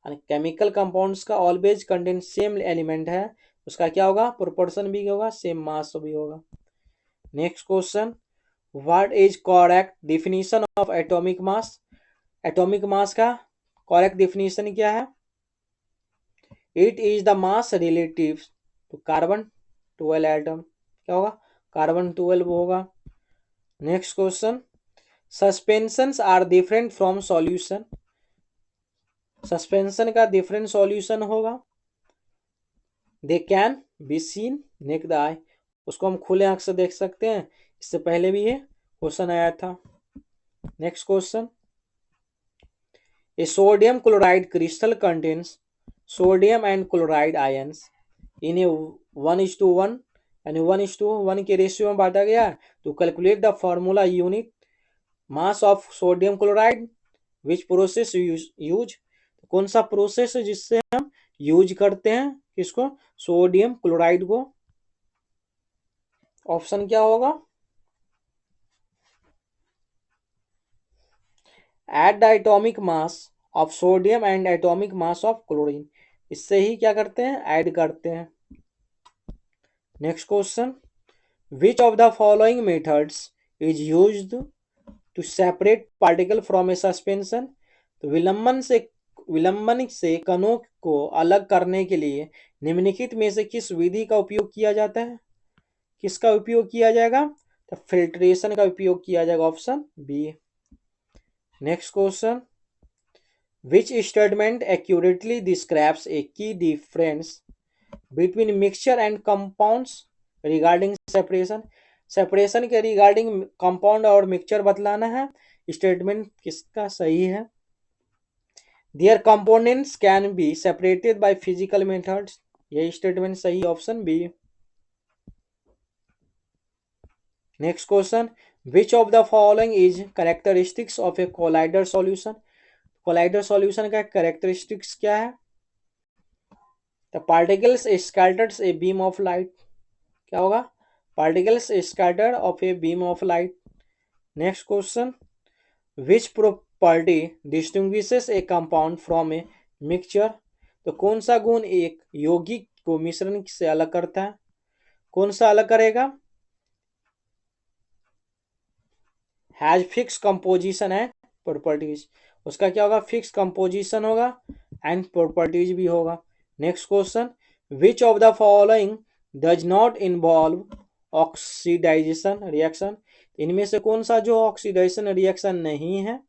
Chemical compounds का ऑलवेज कंटेन सेम एलिमेंट है, उसका क्या होगा, प्रोपोर्शन भी होगा, सेम मास भी होगा। Next question, what is correct definition of atomic mass. Atomic mass का करेक्ट डिफिनीशन क्या है, it is the mass relative to carbon 12 atom. क्या होगा, कार्बन 12 होगा। Next question, suspensions are different from solution. Suspension का डिफरेंट सॉल्यूशन होगा, they can be seen naked the eye, उसको हम खुले आंख से देख सकते हैं, इससे पहले भी ये क्वेश्चन आया था। Next question, a sodium chloride crystal contains sodium and chloride ions in a 1:1 यानी 1:1 के रेशियो में बांटा गया। तो calculate the formula unit mass of sodium chloride, which process use, कौन सा प्रोसेस है जिससे हम यूज करते हैं किसको, सोडियम क्लोराइड को। ऑप्शन क्या होगा, at the atomic mass of sodium and atomic mass of chlorine, इससे ही क्या करते हैं, ऐड करते हैं। Next question, which of the following methods is used to separate particle from a suspension. तो विलंबन से कणों को अलग करने के लिए निम्नलिखित में से किस विधि का उपयोग किया जाता है, किसका उपयोग किया जाएगा, तो फिल्ट्रेशन का उपयोग किया जाएगा, option B. Next question, which statement accurately describes a key difference between mixture and compounds regarding separation। Separation के रिगार्डिंग कंपाउंड और मिक्सचर बतलाना है, स्टेटमेंट किसका सही है, their components can be separated by physical methods, यही स्टेटमेंट सही, option B. Next question, which of the following is characteristics of a colloidal solution. Colloidal solution का कैरेक्टरिस्टिक्स क्या है, the particles scatters a beam of light. क्या होगा, particles scatter of a beam of light. Next question, which property distinguishes a compound from a mixture. तो कौन सा गुण एक यौगिक को मिश्रण से अलग करता है, कौन सा अलग करेगा, हैज फिक्स कंपोजिशन है प्रॉपर्टीज, उसका क्या होगा, फिक्स कंपोजिशन होगा एंड प्रॉपर्टीज भी होगा। Next question, which of the following does not involve oxidisation reaction. इनमें से कौन सा जो ऑक्सीडेशन रिएक्शन नहीं है,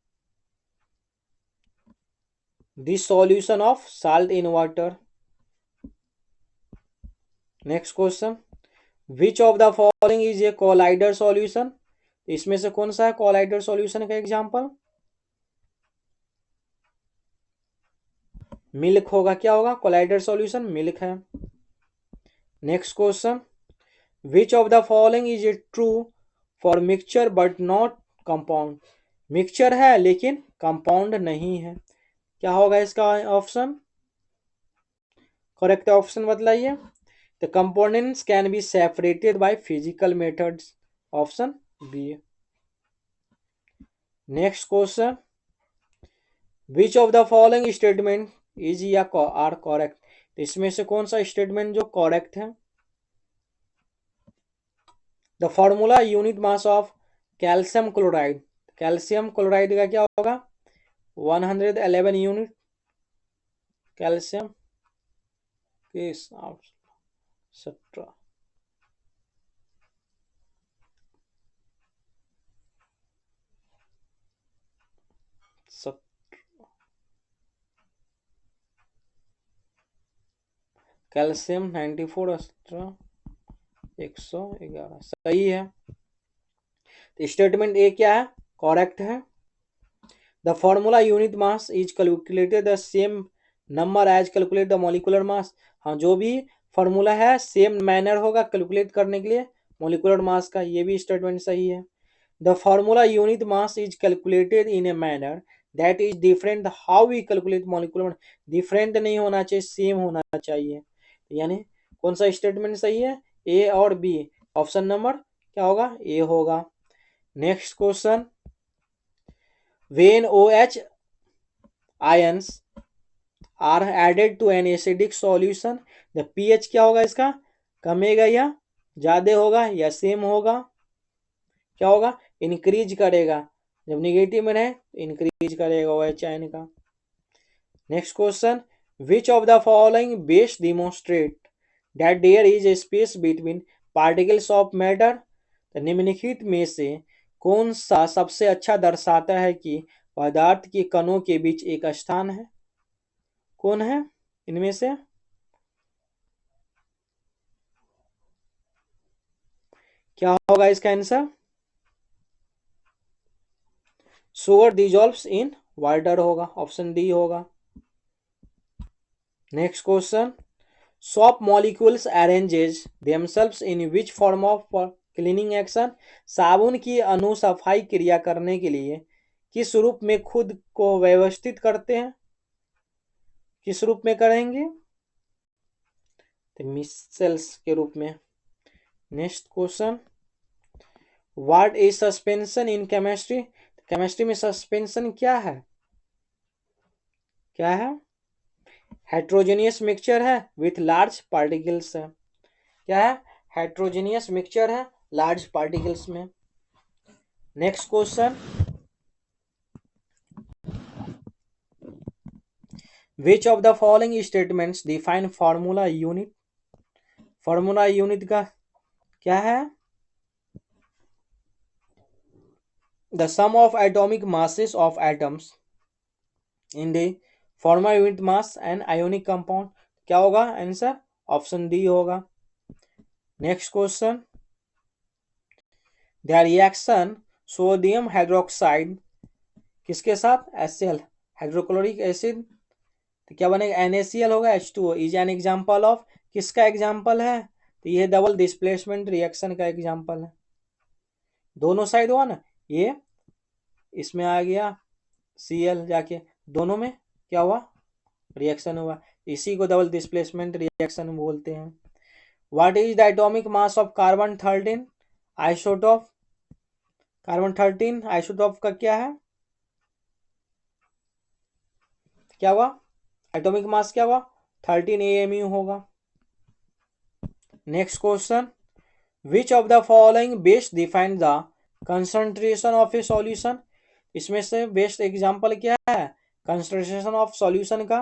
this solution of salt in water. Next question, which of the following is A colloidal solution. इसमें से कौन सा है कोलाइडर सॉल्यूशन का एग्जांपल, मिल्क होगा, क्या होगा, कोलाइडर सॉल्यूशन मिल्क है। Next question, which of the following is a true for mixture but not compound. Mixture है लेकिन कंपाउंड नहीं है, क्या होगा इसका ऑप्शन, करेक्ट ऑप्शन बतलाइए। The components can be separated by physical methods, option B. Next question, which of the following statement is या आर करेक्ट। इसमें से कौन सा स्टेटमेंट जो करेक्ट है, the formula unit mass of calcium chloride, calcium chloride का क्या होगा, 111 यूनिट कैल्शियम के 17। कैल्शियम 94 एक्स्ट्रा 111 सही है। तो स्टेटमेंट ए क्या है, करेक्ट है। The formula unit mass is calculated the same number age calculate the molecular मास। हाँ, जो भी फॉर्मूला है सेम मैनर होगा कैलकुलेट करने के लिए मॉलिक्यूलर मास का, ये भी स्टेटमेंट सही है। The formula unit mass is calculated in a manner that is different how we calculate molecular. Different नहीं होना चाहिए, सेम होना चाहिए। यानी कौन सा स्टेटमेंट सही है, ए और बी। ऑप्शन नंबर क्या होगा, ए होगा। Next question, when OH ions are added to an acidic solution the pH क्या होगा इसका, कमेगा या ज्यादा होगा या सेम होगा, क्या होगा, इंक्रीज करेगा। जब निगेटिव में रहे इंक्रीज करेगा OH आयन का। Next question, which of the following best demonstrate that there is a space between particles of matter. निम्नलिखित में से कौन सा सबसे अच्छा दर्शाता है कि पदार्थ के कणों के बीच एक स्थान है। कौन है इनमें से, क्या होगा इसका answer, sugar dissolves in water होगा, ऑप्शन डी होगा। Next question, soap molecules अरेंजेज themselves in which form of cleaning action. साबुन की अणु सफाई क्रिया करने के लिए किस रूप में खुद को व्यवस्थित करते हैं, किस रूप में करेंगे, तो मिसेल्स के रूप में। Next question, what is suspension in chemistry. Chemistry में सस्पेंशन क्या है, क्या है, हेट्रोजेनियस मिक्सचर है विथ लार्ज पार्टिकल्स है, क्या है, हेट्रोजेनियस मिक्सचर है लार्ज पार्टिकल्स में। Next question, which of the following statements define formula unit. Formula unit का क्या है, the sum of atomic masses of atoms in the formula unit mass and ionic compound, क्या होगा आंसर, ऑप्शन डी होगा। Next question, the reaction sodium hydroxide किसके साथ, HCl हाइड्रोक्लोरिक एसिड, तो क्या बनेगा, NaCl होगा, H2O is an example of, किसका एग्जाम्पल है, तो ये डबल डिस्प्लेसमेंट रिएक्शन का एग्जाम्पल है। दोनों साइड हुआ ना, ये इसमें आ गया Cl जाके, दोनों में क्या हुआ, रिएक्शन हुआ, इसी को डबल डिस्प्लेसमेंट रिएक्शन बोलते हैं। What is the atomic mass of carbon 13 isotope. Carbon 13 isotope का क्या है, क्या हुआ, एटॉमिक मास क्या हुआ, 13 AMU होगा। Next question, which of the following best define the concentration of A solution. इसमें से बेस्ट एग्जांपल क्या है, कंसंट्रेशन ऑफ सॉल्यूशन का,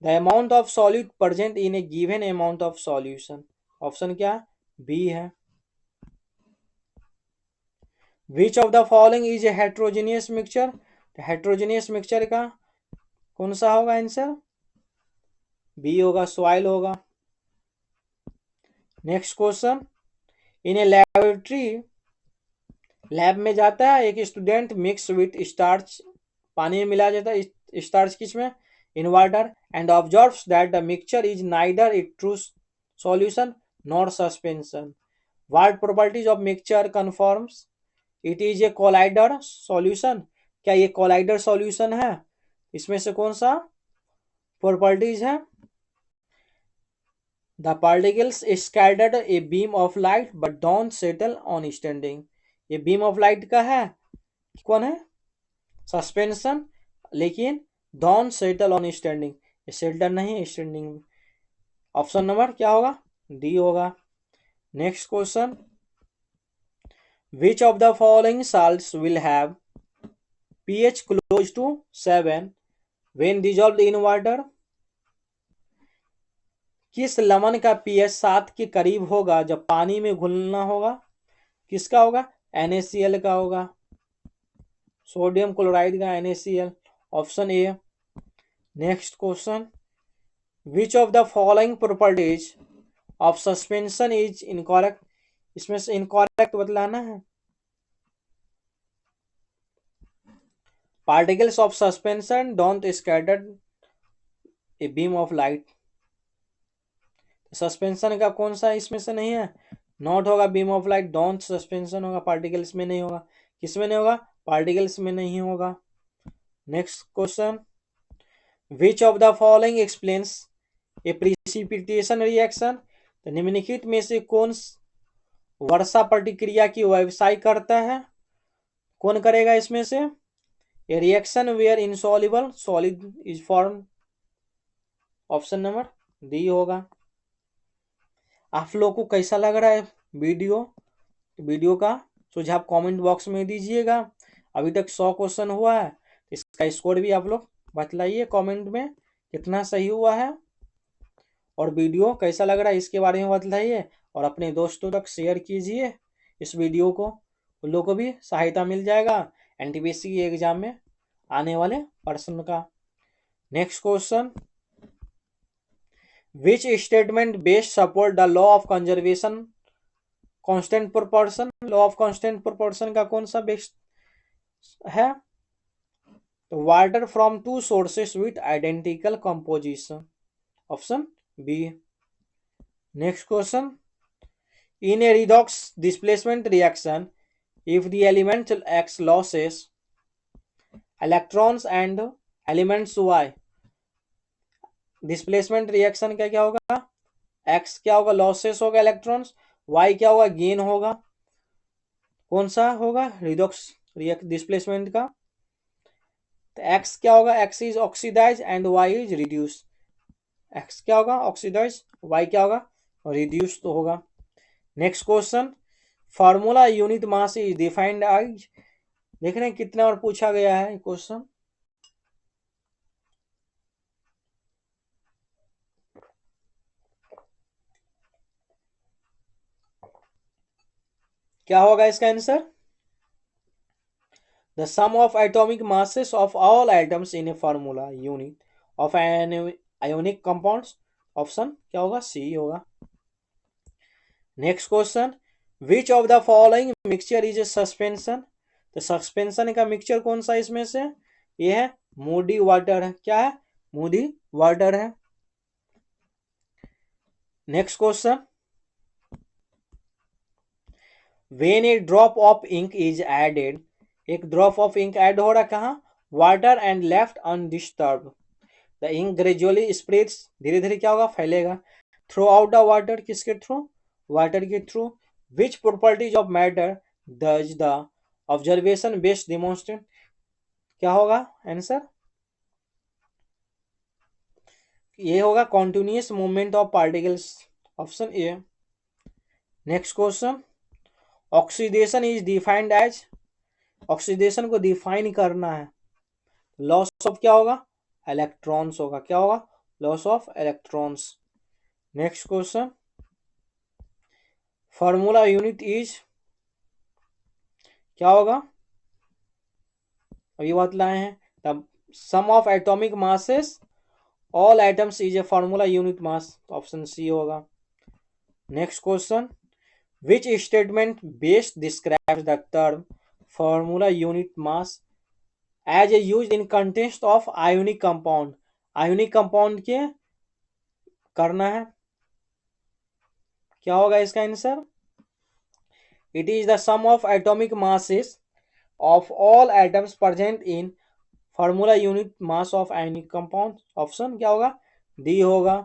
the amount of solute present in A given amount of solution, option क्या, बी है। विच of the following is A heterogeneous mixture. Heterogeneous mixture का कौन सा होगा आंसर, बी होगा, सॉइल होगा। Next question, in A laboratory, lab में जाता है एक स्टूडेंट, मिक्स विथ स्टार्च, पानी में मिला जाता है स्टार्च किस में, in water, and observes that the mixture is neither A true solution nor suspension. What properties of mixture confirms it is a colloidal solution. क्या ये कोलाइडर सॉल्यूशन है, इसमें से कौन सा प्रॉपर्टीज है, the particles scattered A beam of light but don't settle on standing. ये बीम ऑफ लाइट का है, कौन है, सस्पेंशन, लेकिन डोंट सेटल ऑन स्टैंडिंग, ये सेटल नहीं स्टैंडिंग। ऑप्शन नंबर क्या होगा, डी होगा। Next question, which of the following salts will have pH close to 7 when dissolved in water। किस लवण का pH 7 के करीब होगा जब पानी में घुलना होगा, किसका होगा, NaCl का होगा, सोडियम क्लोराइड का NaCl, option A. Next question, which of the following properties of suspension is incorrect, इसमें से इनकॉरेक्ट बतलाना है। Particles of suspension don't scatter a beam of light, suspension का कौन सा इसमें से नहीं है, नॉट होगा beam of light, don't suspension होगा, पार्टिकल्स में नहीं होगा, किसमें नहीं होगा, पार्टिकल्स में नहीं होगा। Next question, which of the following explains A precipitation reaction, तो निम्नलिखित में से कौन वर्षा प्रतिक्रिया की व्यवसाय करता है, कौन करेगा इसमें से, a reaction where insoluble solid is form, option number D होगा। आप लोगों को कैसा लग रहा है वीडियो का सुझाव कमेंट बॉक्स में दीजिएगा। अभी तक 100 क्वेश्चन हुआ है, इसका स्कोर भी आप लोग बतलाइए कमेंट में कितना सही हुआ है, और वीडियो कैसा लग रहा है इसके बारे में बतलाइए, और अपने दोस्तों तक शेयर कीजिए इस वीडियो को, उन लोगों को भी सहायता मिल जाएगा एनटीपीसी एग्जाम में आने वाले प्रश्न का। Next question, which statement best support the law of conservation constant proportion, law of constant proportion का कौन सा बेस्ट है, तो water from two sources with identical composition, option B. Next question, in a redox displacement reaction if the element X losses electrons and elements Y, displacement reaction का क्या होगा, X क्या होगा, लॉसेस होगा इलेक्ट्रॉन्स, Y क्या होगा, गेन होगा, कौन सा होगा रिडॉक्स डिस्प्लेसमेंट का, तो X क्या होगा, X is oxidize and Y is reduce, X क्या होगा ऑक्सीडाइज, Y क्या होगा रिड्यूस तो होगा। Next question, formula unit mass is defined as, देख रहे हैं कितना और पूछा गया है क्वेश्चन, क्या होगा इसका answer, the sum of atomic masses of all items in a formula unit of an ionic compounds, option क्या होगा सी होगा। Next question, which of the following mixture is a suspension, तो सस्पेंशन का मिक्सचर कौन सा इसमें से, ये है मूडी वाटर है, क्या है मूडी वाटर है। Next question, when a drop of ink is added, एक ड्रॉप ऑफ इंक ऐड हो रहा कहाँ, water and left undisturb, the ink gradually spreads, धीरे धीरे क्या होगा फैलेगा, थ्रू आउट द वाटर, किसके थ्रू, वाटर के थ्रू, which properties of matter does the observation best demonstrate, क्या होगा आंसर, ये होगा continuous movement of particles, option A. Next question, oxidation is defined as, oxidation को डिफाइन करना है, लॉस ऑफ क्या होगा इलेक्ट्रॉन्स होगा, क्या होगा loss of electrons. Next question, formula unit is क्या होगा, अभी बतलाए हैं, तब sum of atomic masses all items is a formula unit mass, option C होगा। Next question, which statement best describes the term formula unit mass as a used in context of ionic compound, ionic compound के करना है, क्या होगा इसका answer, it is the sum of atomic masses of all atoms present in formula unit mass of ionic compound, option क्या होगा डी होगा।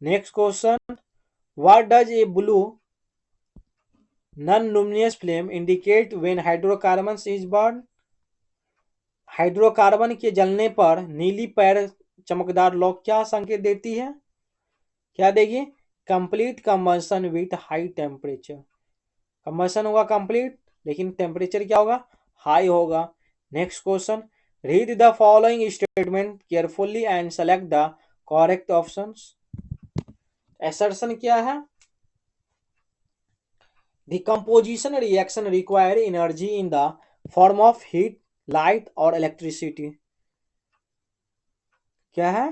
Next question, what does a blue non-luminous flame indicate when hydrocarbons is burned, hydrocarbon के जलने पर नीली पैर चमकदार लौ क्या संकेत देती है, क्या देगी, complete combustion with high temperature, combustion होगा कंप्लीट लेकिन टेम्परेचर क्या होगा हाई होगा। Next question, read the following statement carefully and select the correct options, assertion क्या है, the composition reaction require energy in the form of heat, light और electricity, क्या है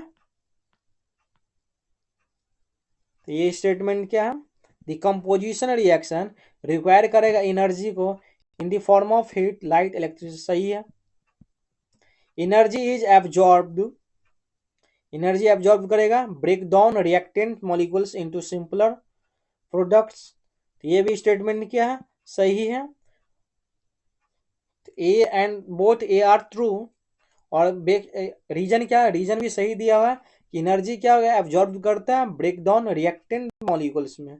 ये स्टेटमेंट क्या है? द कंपोजिशन रिएक्शन रिक्वायर करेगा एनर्जी को in the form of heat light electricity. सही है। Energy is absorbed, energy absorb करेगा break down reactant molecules into simpler products. ये भी स्टेटमेंट क्या है? सही है। A and both A are true. और रीजन क्या है? रीजन भी सही दिया हुआ है कि एनर्जी क्या होगा? एब्जॉर्ब करता है ब्रेक डाउन रिएक्टेंट मॉलिक्यूल्स में।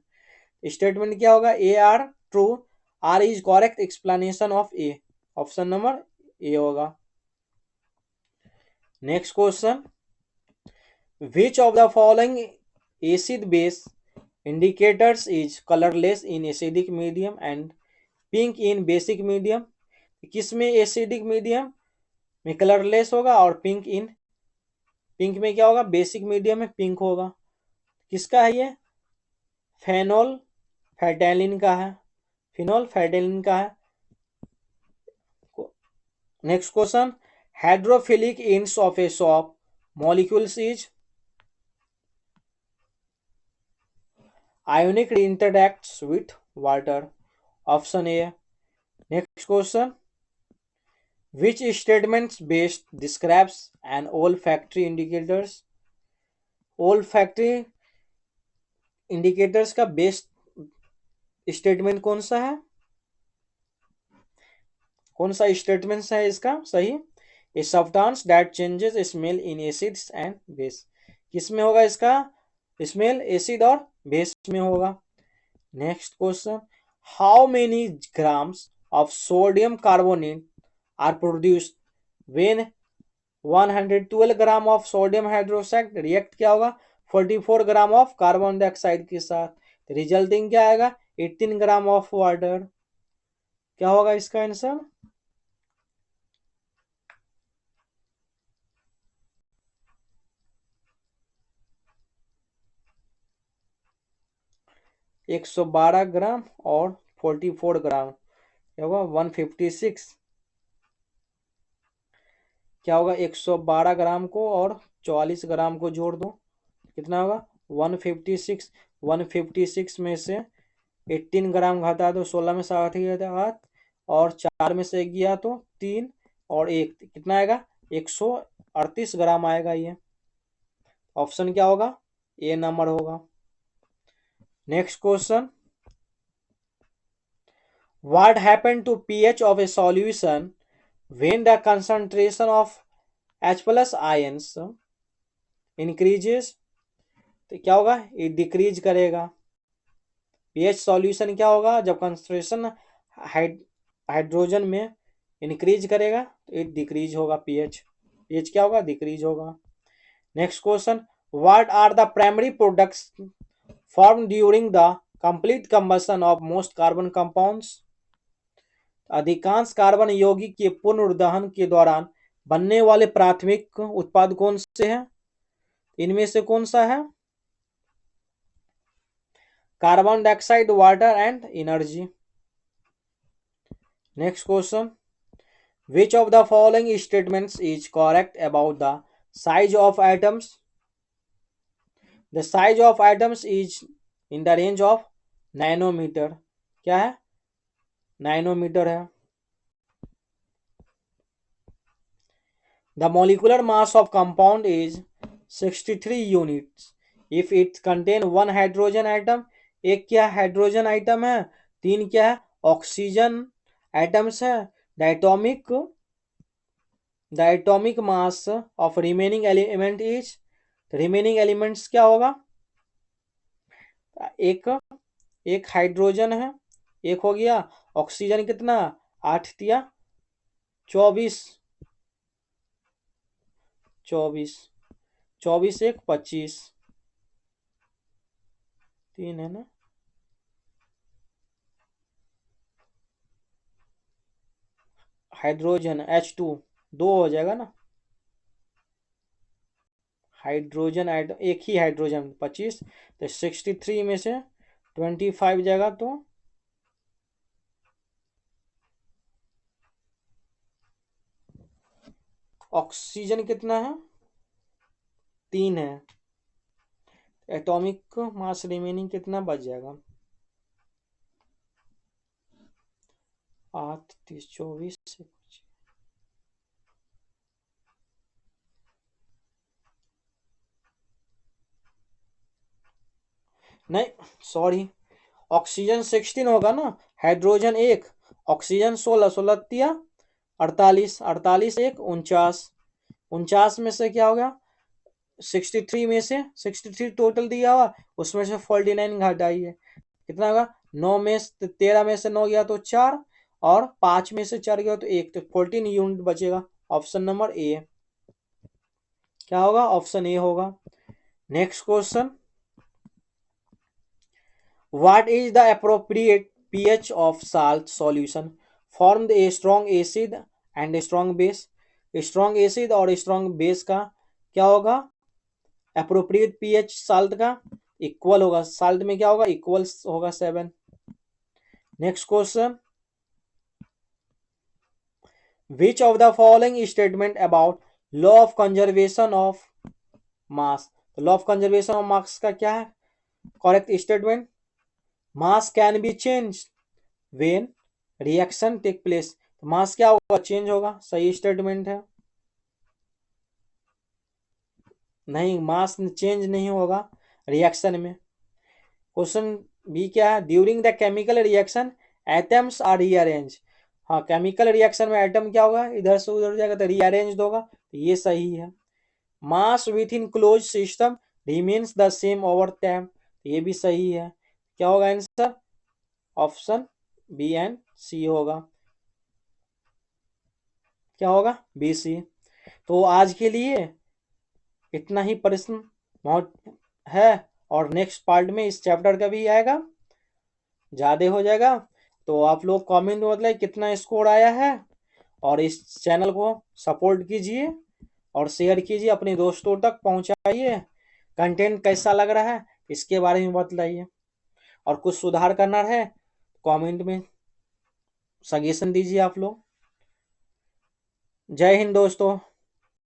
स्टेटमेंट क्या होगा? A are true. R is correct explanation of A. Option number A होगा। Next question, which of the following acid base indicators is colorless in acidic medium and pink in basic medium? किसमें एसिडिक मीडियम में कलरलेस होगा और पिंक में क्या होगा? बेसिक मीडियम में पिंक होगा। किसका है ये? फेनोल फेटालिन का है, फिनोल फेटालिन का है। Next question, hydrophilic ends of A shop molecules is ionic interacts with water. Option A. Next question, which statements best describes an olfactory indicators? olfactory indicators का बेस्ट स्टेटमेंट कौन सा है? कौन सा स्टेटमेंट है इसका सही? A substance that changes smell in acids and base. किसमें होगा इसका स्मेल? एसिड और बेस में होगा। Next question, how many grams of sodium carbonate are produced when 112 gram of sodium hydroxide react क्या होगा? 44 ग्राम ऑफ कार्बन डाइऑक्साइड के साथ। रिजल्टिंग क्या आएगा? 18 ग्राम ऑफ वाटर। क्या होगा इसका आंसर? एक 112 ग्राम और 44 ग्राम क्या होगा? 156। क्या होगा? 112 ग्राम को और 44 ग्राम को जोड़ दो, कितना होगा? 156। 156 में से 18 ग्राम घटा दो, 16 में से 8 गया हाथ, और 4 में से 1 गया तो 3 और 1 कितना आएगा? 138 ग्राम आएगा ये। ऑप्शन क्या होगा? ए नंबर होगा। Next question, what happened to pH of a solution when the concentration of H plus ions increases? तो क्या होगा? ये डिक्रीज करेगा। पीएच सॉल्यूशन क्या होगा? जब कंसंट्रेशन हाइड्रोजन में इंक्रीज करेगा तो ये डिक्रीज होगा। पीएच पीएच क्या होगा? डिक्रीज होगा। Next question, what are the primary products form during the complete combustion of most carbon compounds? अधिकांश कार्बन यौगिक के पूर्ण दहन के दौरान बनने वाले प्राथमिक उत्पाद कौन से हैं? इनमें से कौन सा है? Carbon dioxide, water and energy. Next question, which of the following statements is correct about the size of atoms? The size of atoms is in the range of nanometer. क्या है? नैनोमीटर है। The molecular mass of compound is 63 units if it contain one hydrogen atom. एक क्या हाइड्रोजन आइटम है? 3 क्या है? ऑक्सीजन एटम्स है। The atomic mass of remaining element is, remaining elements क्या होगा? एक एक हाइड्रोजन है, एक हो गया ऑक्सीजन, कितना? 8 दिया 24, 24 24 एक 25, 3 है ना? हाइड्रोजन H2 2 हो जाएगा ना? हाइड्रोजन एक ही हाइड्रोजन 25, तो 63 में से 25 जाएगा तो ऑक्सीजन कितना है? 3 है। एटॉमिक मास रिमेनिंग कितना बच जाएगा? 8 30 24 नहीं, सॉरी, ऑक्सीजन 16 होगा ना, हाइड्रोजन 1, ऑक्सीजन 16, 16 दिया 48, 48 1 49, 49 में से क्या हो गया, 63 में से 63 टोटल दिया हुआ, उसमें से 49 घटाइए, कितना होगा, 9 में 13 में से 9 गया तो 4, और 5 में से 4 गया तो 1, तो 14 यूनिट बचेगा। ऑप्शन नंबर ए क्या होगा, ऑप्शन ए होगा। Next question, what is the appropriate pH of salt solution formed a strong acid and a strong base? strong acid और strong base का क्या होगा, appropriate pH salt का इक्वल होगा, salt में क्या होगा, इक्वल होगा 7। Next question, which of the following statement about law of conservation of mass? तो law of conservation of mass का क्या है correct statement, mass can be changed when reaction take place, तो मास क्या होगा, चेंज होगा, सही स्टेटमेंट है। नहीं, मास चेंज नहीं होगा रिएक्शन में। क्वेश्चन बी क्या है, during the chemical reaction atoms are rearrange, हाँ केमिकल रिएक्शन में एटम क्या होगा, इधर से उधर जाएगा तो रीअरेंज होगा, तो ये सही है। Mass within close system remains the same over time, ये भी सही है। क्या होगा answer, option B and C होगा, क्या होगा, बी सी। तो आज के लिए इतना ही प्रश्न बहुत है, और नेक्स्ट पार्ट में इस चैप्टर का भी आएगा, ज़्यादा हो जाएगा। तो आप लोग कमेंट में मतलब कितना स्कोर आया है, और इस चैनल को सपोर्ट कीजिए और शेयर कीजिए, अपने दोस्तों तक पहुंचाइए। कंटेंट कैसा लग रहा है इसके बारे में बतलाइए, और कुछ सुधार करना है कमेंट में सजेशन दीजिए आप लोग। जय हिंद दोस्तों।